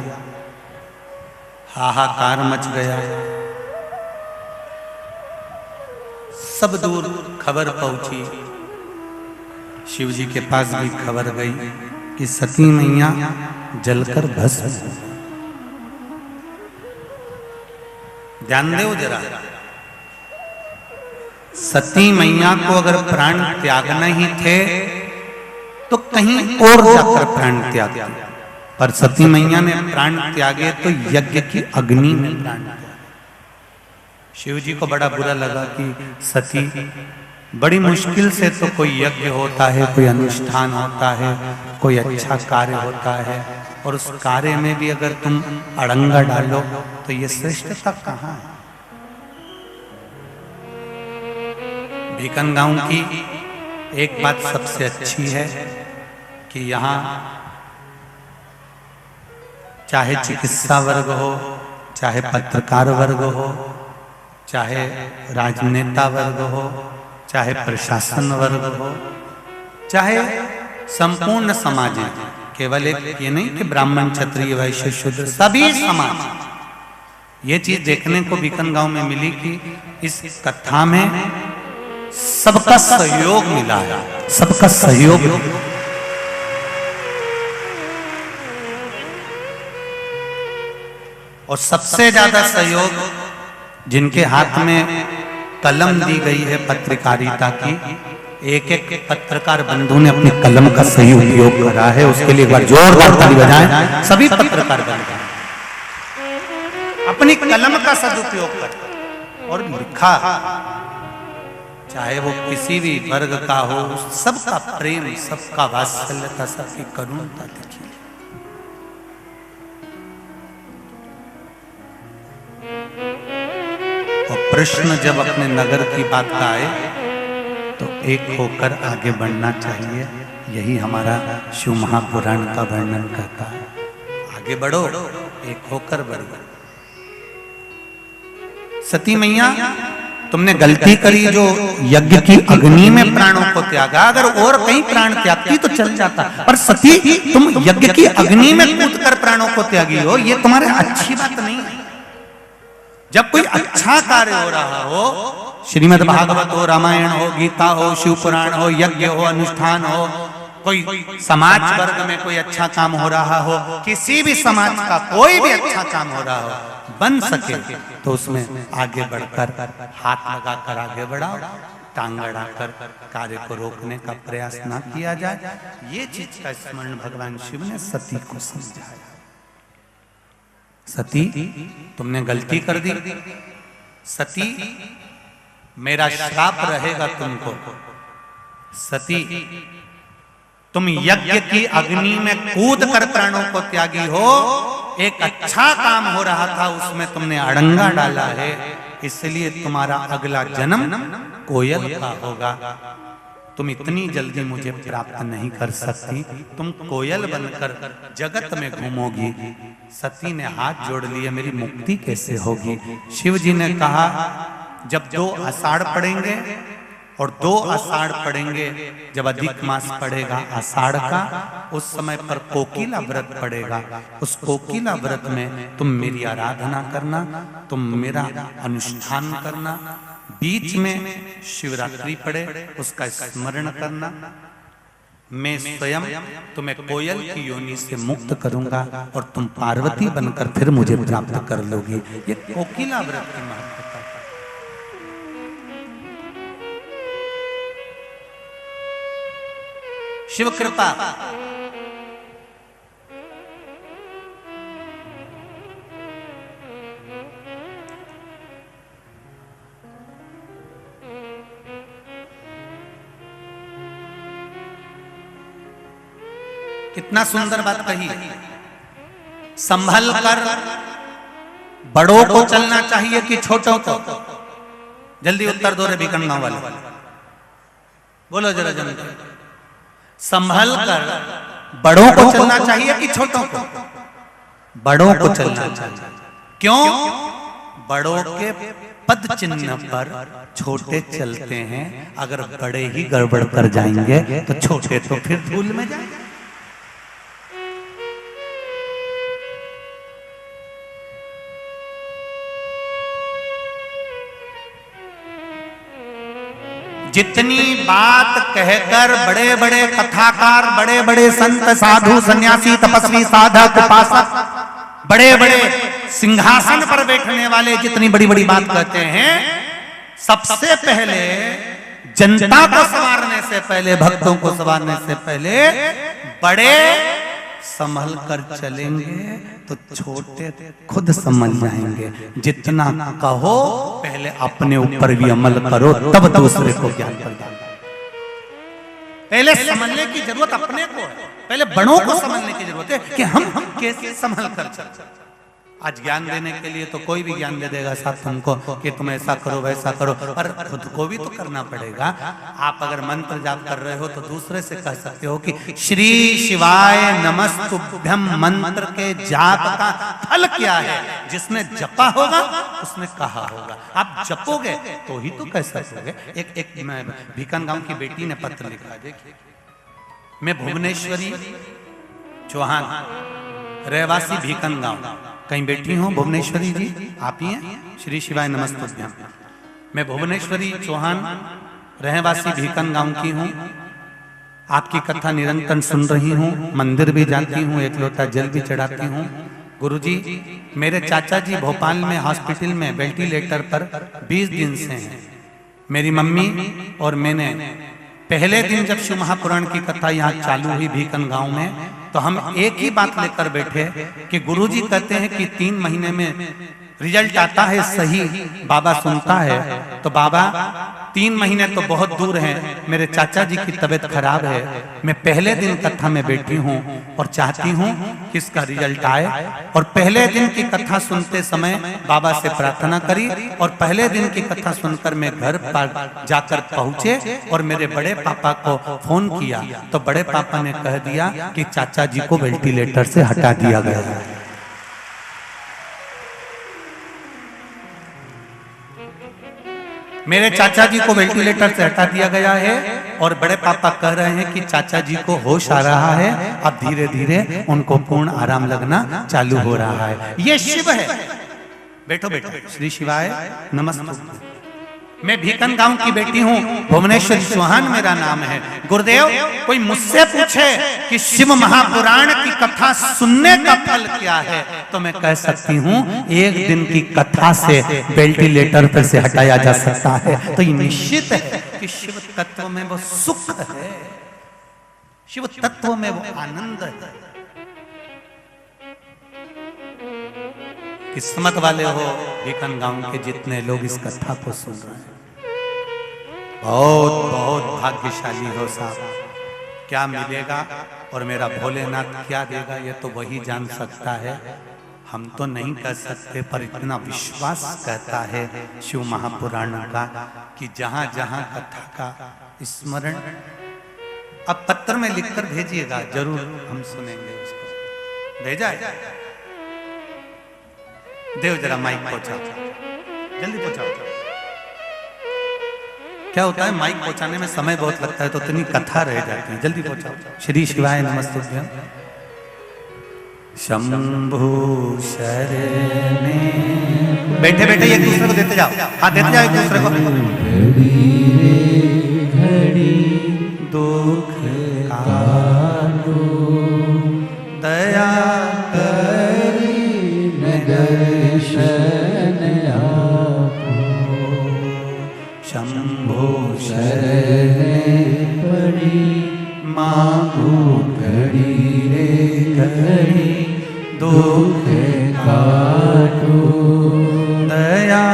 हाहाकार मच गया, सब दूर खबर पहुंची, शिव जी के पास भी खबर गई कि सती मैया जलकर भस्म हो गई। ध्यान दो जरा, सती मैया को अगर प्राण त्यागना ही थे तो कहीं और जाकर प्राण त्यागते, पर सती मैया ने प्राण त्यागे तो यज्ञ की अग्नि में प्राण त्यागे। शिव जी को बड़ा बुरा लगा कि सती, बड़ी मुश्किल से तो कोई यज्ञ होता है, कोई अनुष्ठान होता है, कोई अच्छा कार्य होता है, और उस कार्य में भी अगर तुम अड़ंगा डालो तो ये श्रेष्ठता कहाँ है। भीकन गांव की एक बात सबसे अच्छी है कि यहाँ चाहे चिकित्सा वर्ग हो, चाहे पत्रकार वर्ग हो, चाहे राजनेता वर्ग हो, चाहे प्रशासन वर्ग हो, चाहे संपूर्ण समाज है, केवल एक ये नहीं कि ब्राह्मण क्षत्रिय वैश्य शूद्र, सभी समाज। ये चीज देखने को बीकन गांव में मिली कि इस कथा में सबका सहयोग मिला है, सबका सहयोग। और सबसे ज्यादा सहयोग जिनके हाथ में कलम दी गई है पत्रकारिता की, एक एक पत्रकार बंधु ने अपनी कलम का सही उपयोग करा है, उसके लिए एक बार जोरदार ताली बजाएं सभी पत्रकार बंधु। अपनी कलम का सदुपयोग कर और लिखा, चाहे वो किसी भी वर्ग का हो, सबका प्रेम, सबका वात्सल्यता, सबकी करुणता देखिए। और प्रश्न जब अपने नगर की बात का आए तो एक होकर आगे बढ़ना चाहिए, यही हमारा शिव महापुराण का वर्णन करता है। आगे बढ़ो, एक होकर बढ़ो। सती मैया तुमने गलती करी जो यज्ञ की अग्नि में प्राणों को त्यागा, अगर और कहीं प्राण त्यागती तो चल जाता, पर सती तुम यज्ञ की अग्नि में कूदकर प्राणों को त्यागी हो, ये तुम्हारे अच्छी बात नहीं है। जब कोई अच्छा कार्य हो रहा हो, श्रीमद् भागवत हो, रामायण हो, गीता हो, शिव पुराण हो, यज्ञ हो, अनुष्ठान हो, कोई समाज वर्ग में कोई अच्छा काम हो रहा हो, किसी भी समाज का कोई भी अच्छा काम हो रहा हो, बन सके तो उसमें आगे बढ़कर हाथ लगाकर आगे बढ़ाओ, टांग अड़ाकर कार्य को रोकने का प्रयास ना किया जाए। ये चीज का स्मरण भगवान शिव ने सती को समझाया। सती तुमने गलती कर दी, सती मेरा श्राप रहेगा तुमको। सती तुम यज्ञ की अग्नि में कूद कर प्राणों को त्यागी हो, एक अच्छा काम हो रहा था उसमें तुमने अड़ंगा डाला है, इसलिए तुम्हारा अगला जन्म कोयल का होगा। तुम इतनी जल्दी मुझे प्राप्त नहीं कर सकती, तुम कोयल बनकर जगत में घूमोगी। सती ने हाथ जोड़ लिए, मेरी मुक्ति कैसे होगी? शिव जी ने कहा, जब 2 आषाढ़ पड़ेंगे और 2 आषाढ़ पड़ेंगे, जब अधिक मास पड़ेगा आषाढ़ का, उस समय पर कोकिला व्रत पड़ेगा। उस कोकिला व्रत में तुम मेरी आराधना करना, तुम मेरा अनुष्ठान करना। बीच में शिवरात्रि पड़े, उसका स्मरण करना। मैं स्वयं तुम्हें कोयल की योनि से मुक्त करूंगा और तुम पार्वती बनकर फिर मुझे प्राप्त कर लोगी। ये कोकिला व्रत की महत्वता है। शिव कृपा कितना सुंदर बात कही। संभल कर बड़ों को चलना चाहिए कि छोटों को? जल्दी उत्तर दो रे भिकन गांव वाले, बोलो जरा जल्दी। संभल कर बड़ों को चलना चाहिए कि छोटों को? बड़ों को चलना चाहिए। क्यों? बड़ों के पद चिन्ह पर छोटे चलते हैं। अगर बड़े ही गड़बड़ कर जाएंगे तो छोटे तो फिर धूल में जाएंगे। जितनी बात कहकर बड़े बड़े कथाकार, बड़े बड़े संत, साधु, सन्यासी, तपस्वी, साधक, उपासक, बड़े बड़े सिंहासन पर बैठने वाले जितनी बड़ी बड़ी बात कहते हैं, सबसे पहले जनता को संवारने से पहले, भक्तों को संवारने से पहले बड़े संभल कर चलेंगे तो छोटे खुद समझ जाएंगे। जितना कहो पहले अपने ऊपर भी अमल करो, तब दूसरे को ज्ञान प्रदान करो। पहले समझने की जरूरत अपने को है, पहले बड़ों को समझने की जरूरत है कि हम कैसे संभल कर चलते। आज ज्ञान देने के लिए तो कोई भी ज्ञान दे देगा साहब तुमको कि तुम ऐसा करो वैसा करो, पर खुद को भी तो करना पड़ेगा। आप अगर मंत्र जाप कर रहे हो तो दूसरे से कह सकते हो कि श्री शिवाय नमस्तुभ्यम मंत्र के जाप का फल क्या है? जिसने जपा होगा उसने कहा होगा। आप जपोगे तो ही तो कह सकोगे। एक भिकन गांव की बेटी ने पत्र लिखा, देखिए। मैं भुवनेश्वरी चौहान, रहवासी भिकन गांव। कहीं बेटी हो भुवनेश्वरी जी? आप ही हैं? श्री शिवाय नमस्तुभ्यम। मैं भुवनेश्वरी चौहान, रहवासी भिकन गांव की हूँ। आपकी कथा निरंतर सुन रही हूँ, मंदिर भी जाती हूँ, एक लोटा जल भी चढ़ाती हूँ। गुरुजी, मेरे चाचा जी भोपाल में हॉस्पिटल में वेंटिलेटर पर 20 दिन से हैं। मेरी मम्मी और मैंने पहले दिन जब शिव महापुराण की कथा यहाँ चालू हुई भिकन गांव में, तो हम एक ही बात लेकर बैठे कि गुरुजी कहते हैं कि 3 महीने में रिजल्ट आता है, सही बाबा सुनता है। तो बाबा 3 महीने तो बहुत दूर है, मेरे चाचा जी की तबीयत खराब है। मैं पहले दिन कथा में बैठी हूँ और चाहती हूँ कि इसका रिजल्ट आए। और पहले दिन की कथा सुनते समय बाबा से प्रार्थना करी और पहले दिन की कथा सुनकर मैं घर पर जाकर पहुंचे और मेरे बड़े पापा को फोन किया तो बड़े पापा ने कह दिया कि चाचा जी को वेंटिलेटर से हटा दिया गया है। मेरे चाचा जी को वेंटिलेटर से हटा दिया गया है और बड़े पापा कह रहे हैं कि चाचा जी को होश आ रहा है, अब धीरे धीरे उनको पूर्ण आराम लगना चालू हो रहा है। ये शिव है। बैठो बैठो। श्री शिवाय नमस्ते। मैं भीकन गांव की बेटी हूँ, भुवनेश्वरी चौहान मेरा नाम है। गुरुदेव, कोई मुझसे पूछे कि शिव महापुराण की कथा सुनने का फल क्या है, तो मैं कह सकती हूँ एक दिन की कथा से वेंटिलेटर पर से हटाया जा सकता है। तो ये निश्चित है कि शिव तत्व में वो सुख है, शिव तत्व में वो आनंद है। किस्मत वाले हो भीकन गांव के जितने लोग इस कथा को सुन रहे हैं, बहुत बहुत भाग्यशाली हो साहब। क्या मिलेगा और मेरा भोलेनाथ क्या देगा ये तो वही जान सकता है, हम तो नहीं कह सकते। पर इतना विश्वास कहता है शिव महापुराण का कि जहां जहां कथा का स्मरण, अब पत्र में लिखकर भेजिएगा, जरूर हम सुनेंगे उसको। भेजा है? देव जरा माइक पहुंचाओ, जल्दी पहुंचाओ। क्या होता है माइक पहुंचाने में समय बहुत लगता है तो इतनी कथा रह जाती है, जल्दी पहुंचाओ। श्री शिवाय नमस्तुभ्यं। शंभु शरणे। बैठे बैठे एक दूसरे को देते जाओ, हाँ देते जाओ एक दूसरे को। घड़ी दुख काटो दया दर्शन आपो। शंभो शरणे पड़ी मांगो घड़ी रे घड़ी दुख काटो दया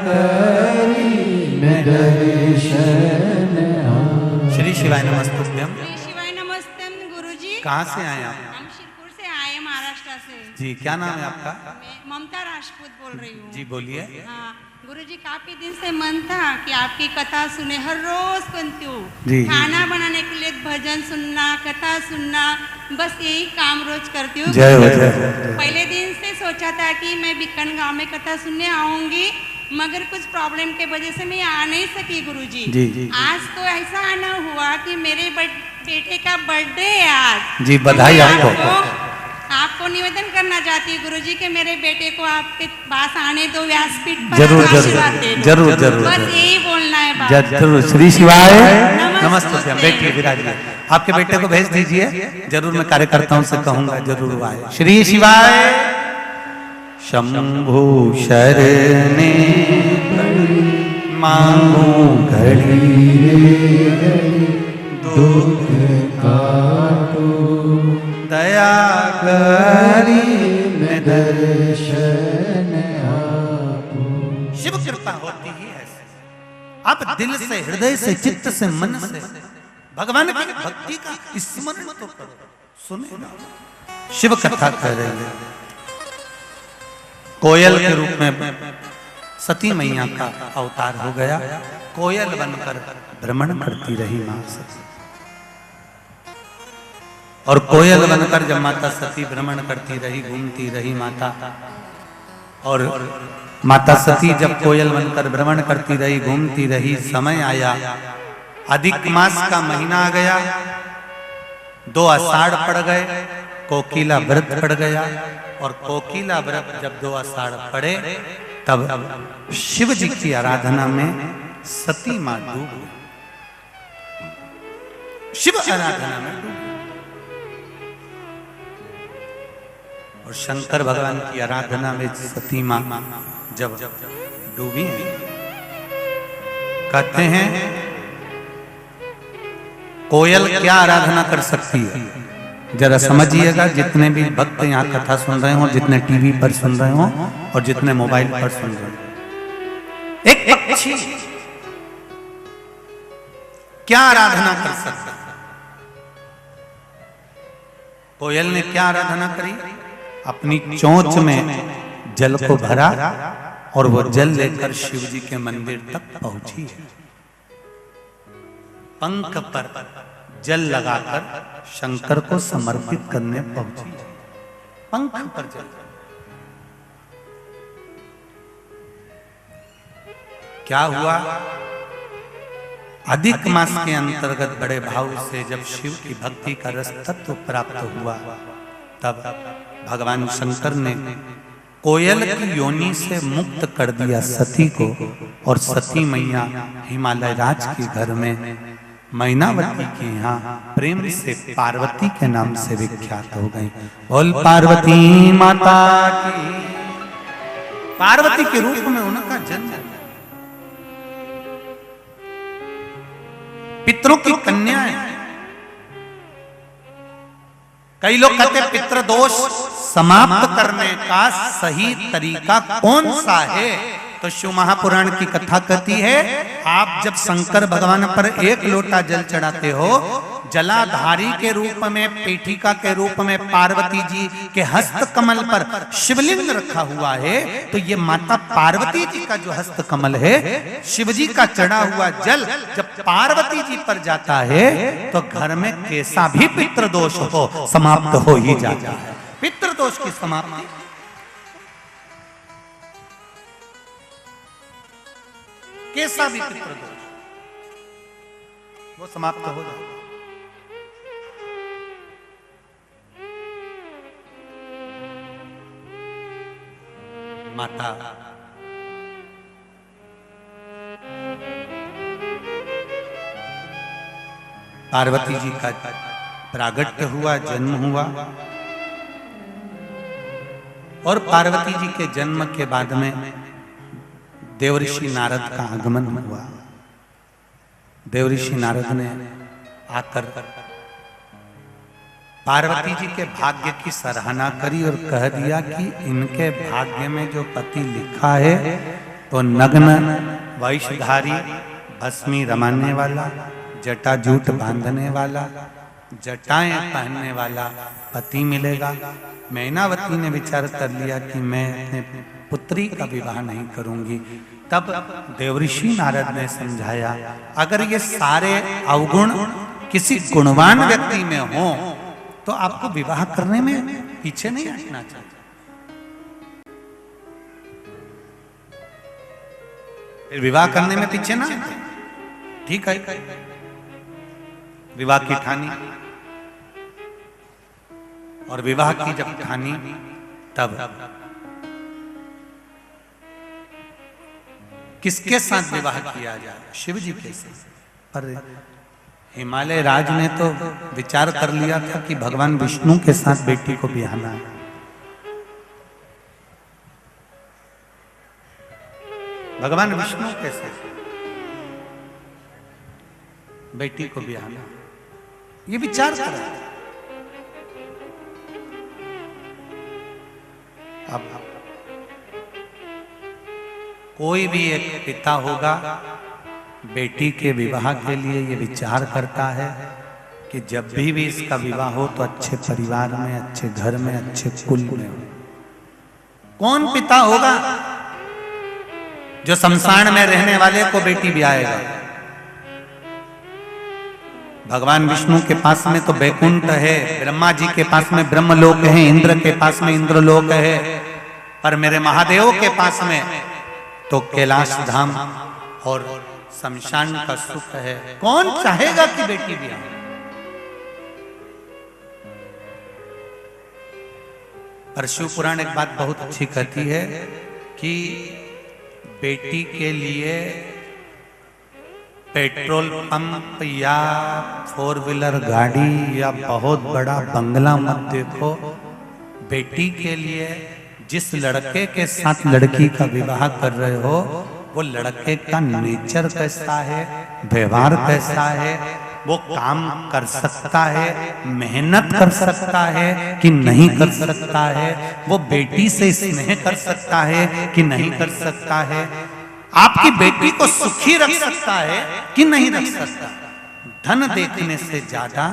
करी मैं दर्शन आपो। श्री शिवाय नमस्तुभ्यं। श्री शिवाय नमस्ते गुरुजी। कहाँ से आए आप? हम शिरपुर से आए, महाराष्ट्र से। जी, क्या नाम है आपका? मैं ममता राजपूत बोल रही हूँ। जी बोलिए। हाँ गुरुजी, काफी दिन से मन था कि आपकी कथा सुने, हर रोज सुनती जी। हूँ। खाना बनाने के लिए भजन सुनना, कथा सुनना, बस यही काम रोज करती हूँ। जय हो जय हो। पहले दिन से सोचा था कि मैं भीकन गांव में कथा सुनने आऊंगी, मगर कुछ प्रॉब्लम के वजह से मैं आ नहीं सकी गुरुजी। जी। आज तो ऐसा आना हुआ कि मेरे बेटे का बर्थडे है आज। जी बधाई आपको। आपको निवेदन करना चाहती हूँ गुरुजी कि मेरे बेटे को आपके पास आने दो, व्यासपीठ पर जरूर आशीर्वाद दे दो। जरूर जरूर बस यही बोलना है बात। जरूर। श्री शिवाय नमस्ते। नमस्ते। बैठिए विराजिए। आपके बेटे को भेज दीजिए, जरूर मैं कार्यकर्ताओं से कहूंगा जरूर आए। श्री शिवाय। शंभु शरणे मांगो घड़ी दुख काटो दया करी मैं दर्शन आपो। शिव कृपा होती ही है। आप दिल से, हृदय से, चित्त से, मन से भगवान की भक्ति का स्मरण तो करो, सुने। शिव कथा कह रहे हैं। कोयल के रूप में सती मैया का अवतार हो गया, कोयल बनकर भ्रमण करती रही मां सती। और कोयल बनकर जब माता सती भ्रमण करती रही, घूमती रही माता, और माता सती जब कोयल बनकर भ्रमण करती रही, घूमती रही, समय आया, अधिक मास का महीना आ गया, 2 आषाढ़ पड़ गए, कोकिला व्रत पड़ गया। और कोकिला व्रत जब 2 आषाढ़ पड़े तब शिव जी की आराधना में सती मां डूब गई। शिव आराधना में डूब गई। और शंकर भगवान की आराधना में सती मां जब डूबी, कहते हैं कोयल क्या आराधना कर सकती है? जरा समझिएगा, जितने भी भक्त यहाँ कथा सुन रहे हो, जितने टीवी पर सुन रहे हो और जितने मोबाइल पर सुन रहे हो, एक पक्षी क्या आराधना कर सकता है? कोयल ने क्या आराधना करी? अपनी चोंच में जल को भरा और वो जल लेकर शिव जी के मंदिर तक पहुंची है। पंख पर जल लगाकर शंकर को समर्पित करने पहुंची है। पंख पर जल। क्या हुआ? अधिक मास के अंतर्गत बड़े भाव से जब शिव की भक्ति का रस तत्व प्राप्त हुआ, तब भगवान शंकर ने कोयल की योनि से मुक्त कर दिया सती को, और सती मैया हिमालय राज के घर में मैनावती के यहाँ प्रेम से पार्वती के नाम से विख्यात हो गई। बोल पार्वती माता की। पार्वती के रूप में उनका जन्म, पितरों की कन्या है। कई लोग कहते हैं पितृदोष समाप्त करने का सही तरीका कौन सा है? तो शिव महापुराण की कथा कहती है, आप जब शंकर भगवान पर एक लोटा जल चढ़ाते हो, जलाधारी के रूप में, पीठिका के रूप में पार्वती जी के हस्त कमल पर शिवलिंग रखा हुआ है, तो ये माता पार्वती जी का जो हस्त कमल है, शिव जी का चढ़ा हुआ जल जब पार्वती जी पर जाता है, तो घर में कैसा भी पितृदोष हो समाप्त हो ही जाता है। पितृदोष की समाप्ति, कैसा भी पितृदोष वो समाप्त हो जाता। माता पार्वती जी का प्रागट्य हुआ, जन्म हुआ, और पार्वती जी के जन्म के बाद में देवऋषि नारद का आगमन हुआ। देवऋषि नारद ने आकर पार्वती जी के भाग्य की सराहना करी और कह दिया कि इनके भाग्य में जो पति लिखा है, तो नग्न वैशधारी, भस्मी रमाने वाला, जटा जूट बांधने वाला, जटाएं पहनने वाला पति मिलेगा। मैनावती ने विचार कर लिया कि मैं अपने पुत्री का विवाह नहीं करूंगी। तब देवऋषि नारद ने समझाया, अगर ये सारे अवगुण किसी गुणवान व्यक्ति में हो, तो आपको विवाह करने में पीछे नहीं हटना चाहिए। फिर विवाह करने में पीछे ना, ठीक है। विवाह की ठानी, और विवाह की जब ठानी, तब किसके साथ विवाह किया जाए? शिव जी के साथ। पर हिमालय राज ने तो विचार कर लिया था कि भगवान विष्णु के साथ बेटी को ब्याहना है। भगवान विष्णु के साथ बेटी को ब्याहना, ये विचार कर रहा था। अब कोई भी एक पिता होगा, बेटी के विवाह के लिए ये विचार करता है कि जब भी इसका विवाह हो तो अच्छे परिवार में, अच्छे घर में, अच्छे कुल में हो। कौन पिता होगा जो शमशान में रहने वाले को बेटी ब्याहेगा? भगवान विष्णु के पास में तो बैकुंठ है, ब्रह्मा जी के पास में ब्रह्मलोक है, इंद्र के पास में इंद्रलोक है, पर मेरे महादेव के पास में तो कैलाश धाम और शमशान का सुख है। कौन चाहेगा कि बेटी ब्याह? पर शिव पुराण एक बात बहुत अच्छी कहती है कि बेटी के लिए पेट्रोल पंप या 4 व्हीलर गाड़ी या बहुत बड़ा बंगला मत देखो। बेटी के लिए जिस लड़के के साथ लड़की का विवाह कर रहे हो, वो लड़के का नेचर कैसा है, व्यवहार कैसा है, वो काम कर सकता है, मेहनत कर सकता है कि नहीं कर सकता है, वो बेटी से स्नेह कर सकता है कि नहीं कर सकता है, आपकी बेटी को सुखी रख सकता है कि नहीं रख सकता। धन देखने से ज्यादा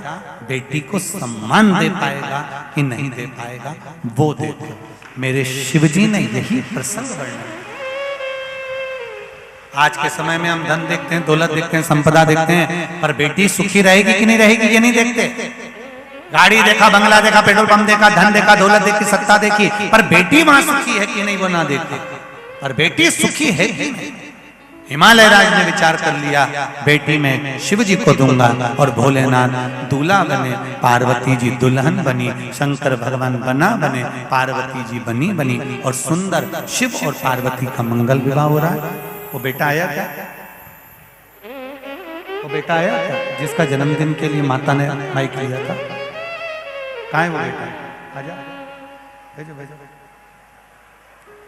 बेटी को सम्मान दे पाएगा कि नहीं दे पाएगा, वो देखो। मेरे शिवजी ने यही प्रसंग वर्णन। आज के समय में हम धन देखते हैं, दौलत देखते हैं, संपदा देखते हैं, पर बेटी सुखी रहेगी कि नहीं रहेगी ये नहीं देखते। गाड़ी देखा, बंगला देखा, पेट्रोल पंप देखा, धन देखा, दौलत देखी, सत्ता देखी, पर बेटी वहां सुखी है कि नहीं वो ना देखते। पर बेटी सुखी है कि नहीं, हिमालय राज ने विचार कर लिया, बेटी मैं शिव जी को दूंगा और भोलेनाथ दूल्हा बने, पार्वती जी दुल्हन बनी, शंकर भगवान बने, पार्वती जी बनी और सुंदर शिव और पार्वती का मंगल विवाह हो रहा है। वो बेटा आया क्या? वो बेटा आया क्या जिसका जन्मदिन के लिए माता ने माइक लिया था? कहाँ है वो बेटा? आजा, भेजो भेजो।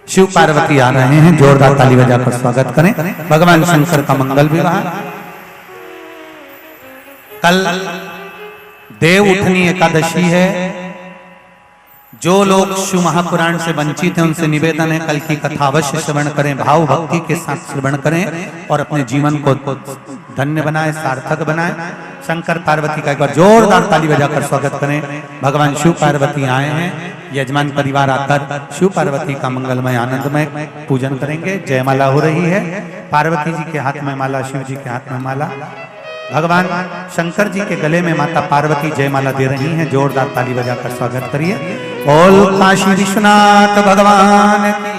शिव पार्वती आ रहे हैं, जोरदार ताली बजाकर स्वागत करें। भगवान शंकर का मंगल विवाह। कल देव उठनी एकादशी है। जो लोग शिव महापुराण से वंचित हैं उनसे निवेदन है कल की कथा अवश्य श्रवण करें, भाव भक्ति के साथ श्रवण करें और अपने जीवन को धन्य बनाए, सार्थक बनाए। शंकर पार्वती का एक बार जोरदार ताली बजाकर स्वागत करें। भगवान शिव पार्वती आए हैं, यजमान परिवार आकर शिव पार्वती का मंगलमय आनंदमय पूजन करेंगे। जयमाला हो रही है, पार्वती जी के हाथ में माला, शिव जी के हाथ में माला, भगवान शंकर जी के गले में माता पार्वती जयमाला दे रही हैं। जोरदार ताली बजाकर स्वागत करिए। बोल काशी विश्वनाथ भगवान की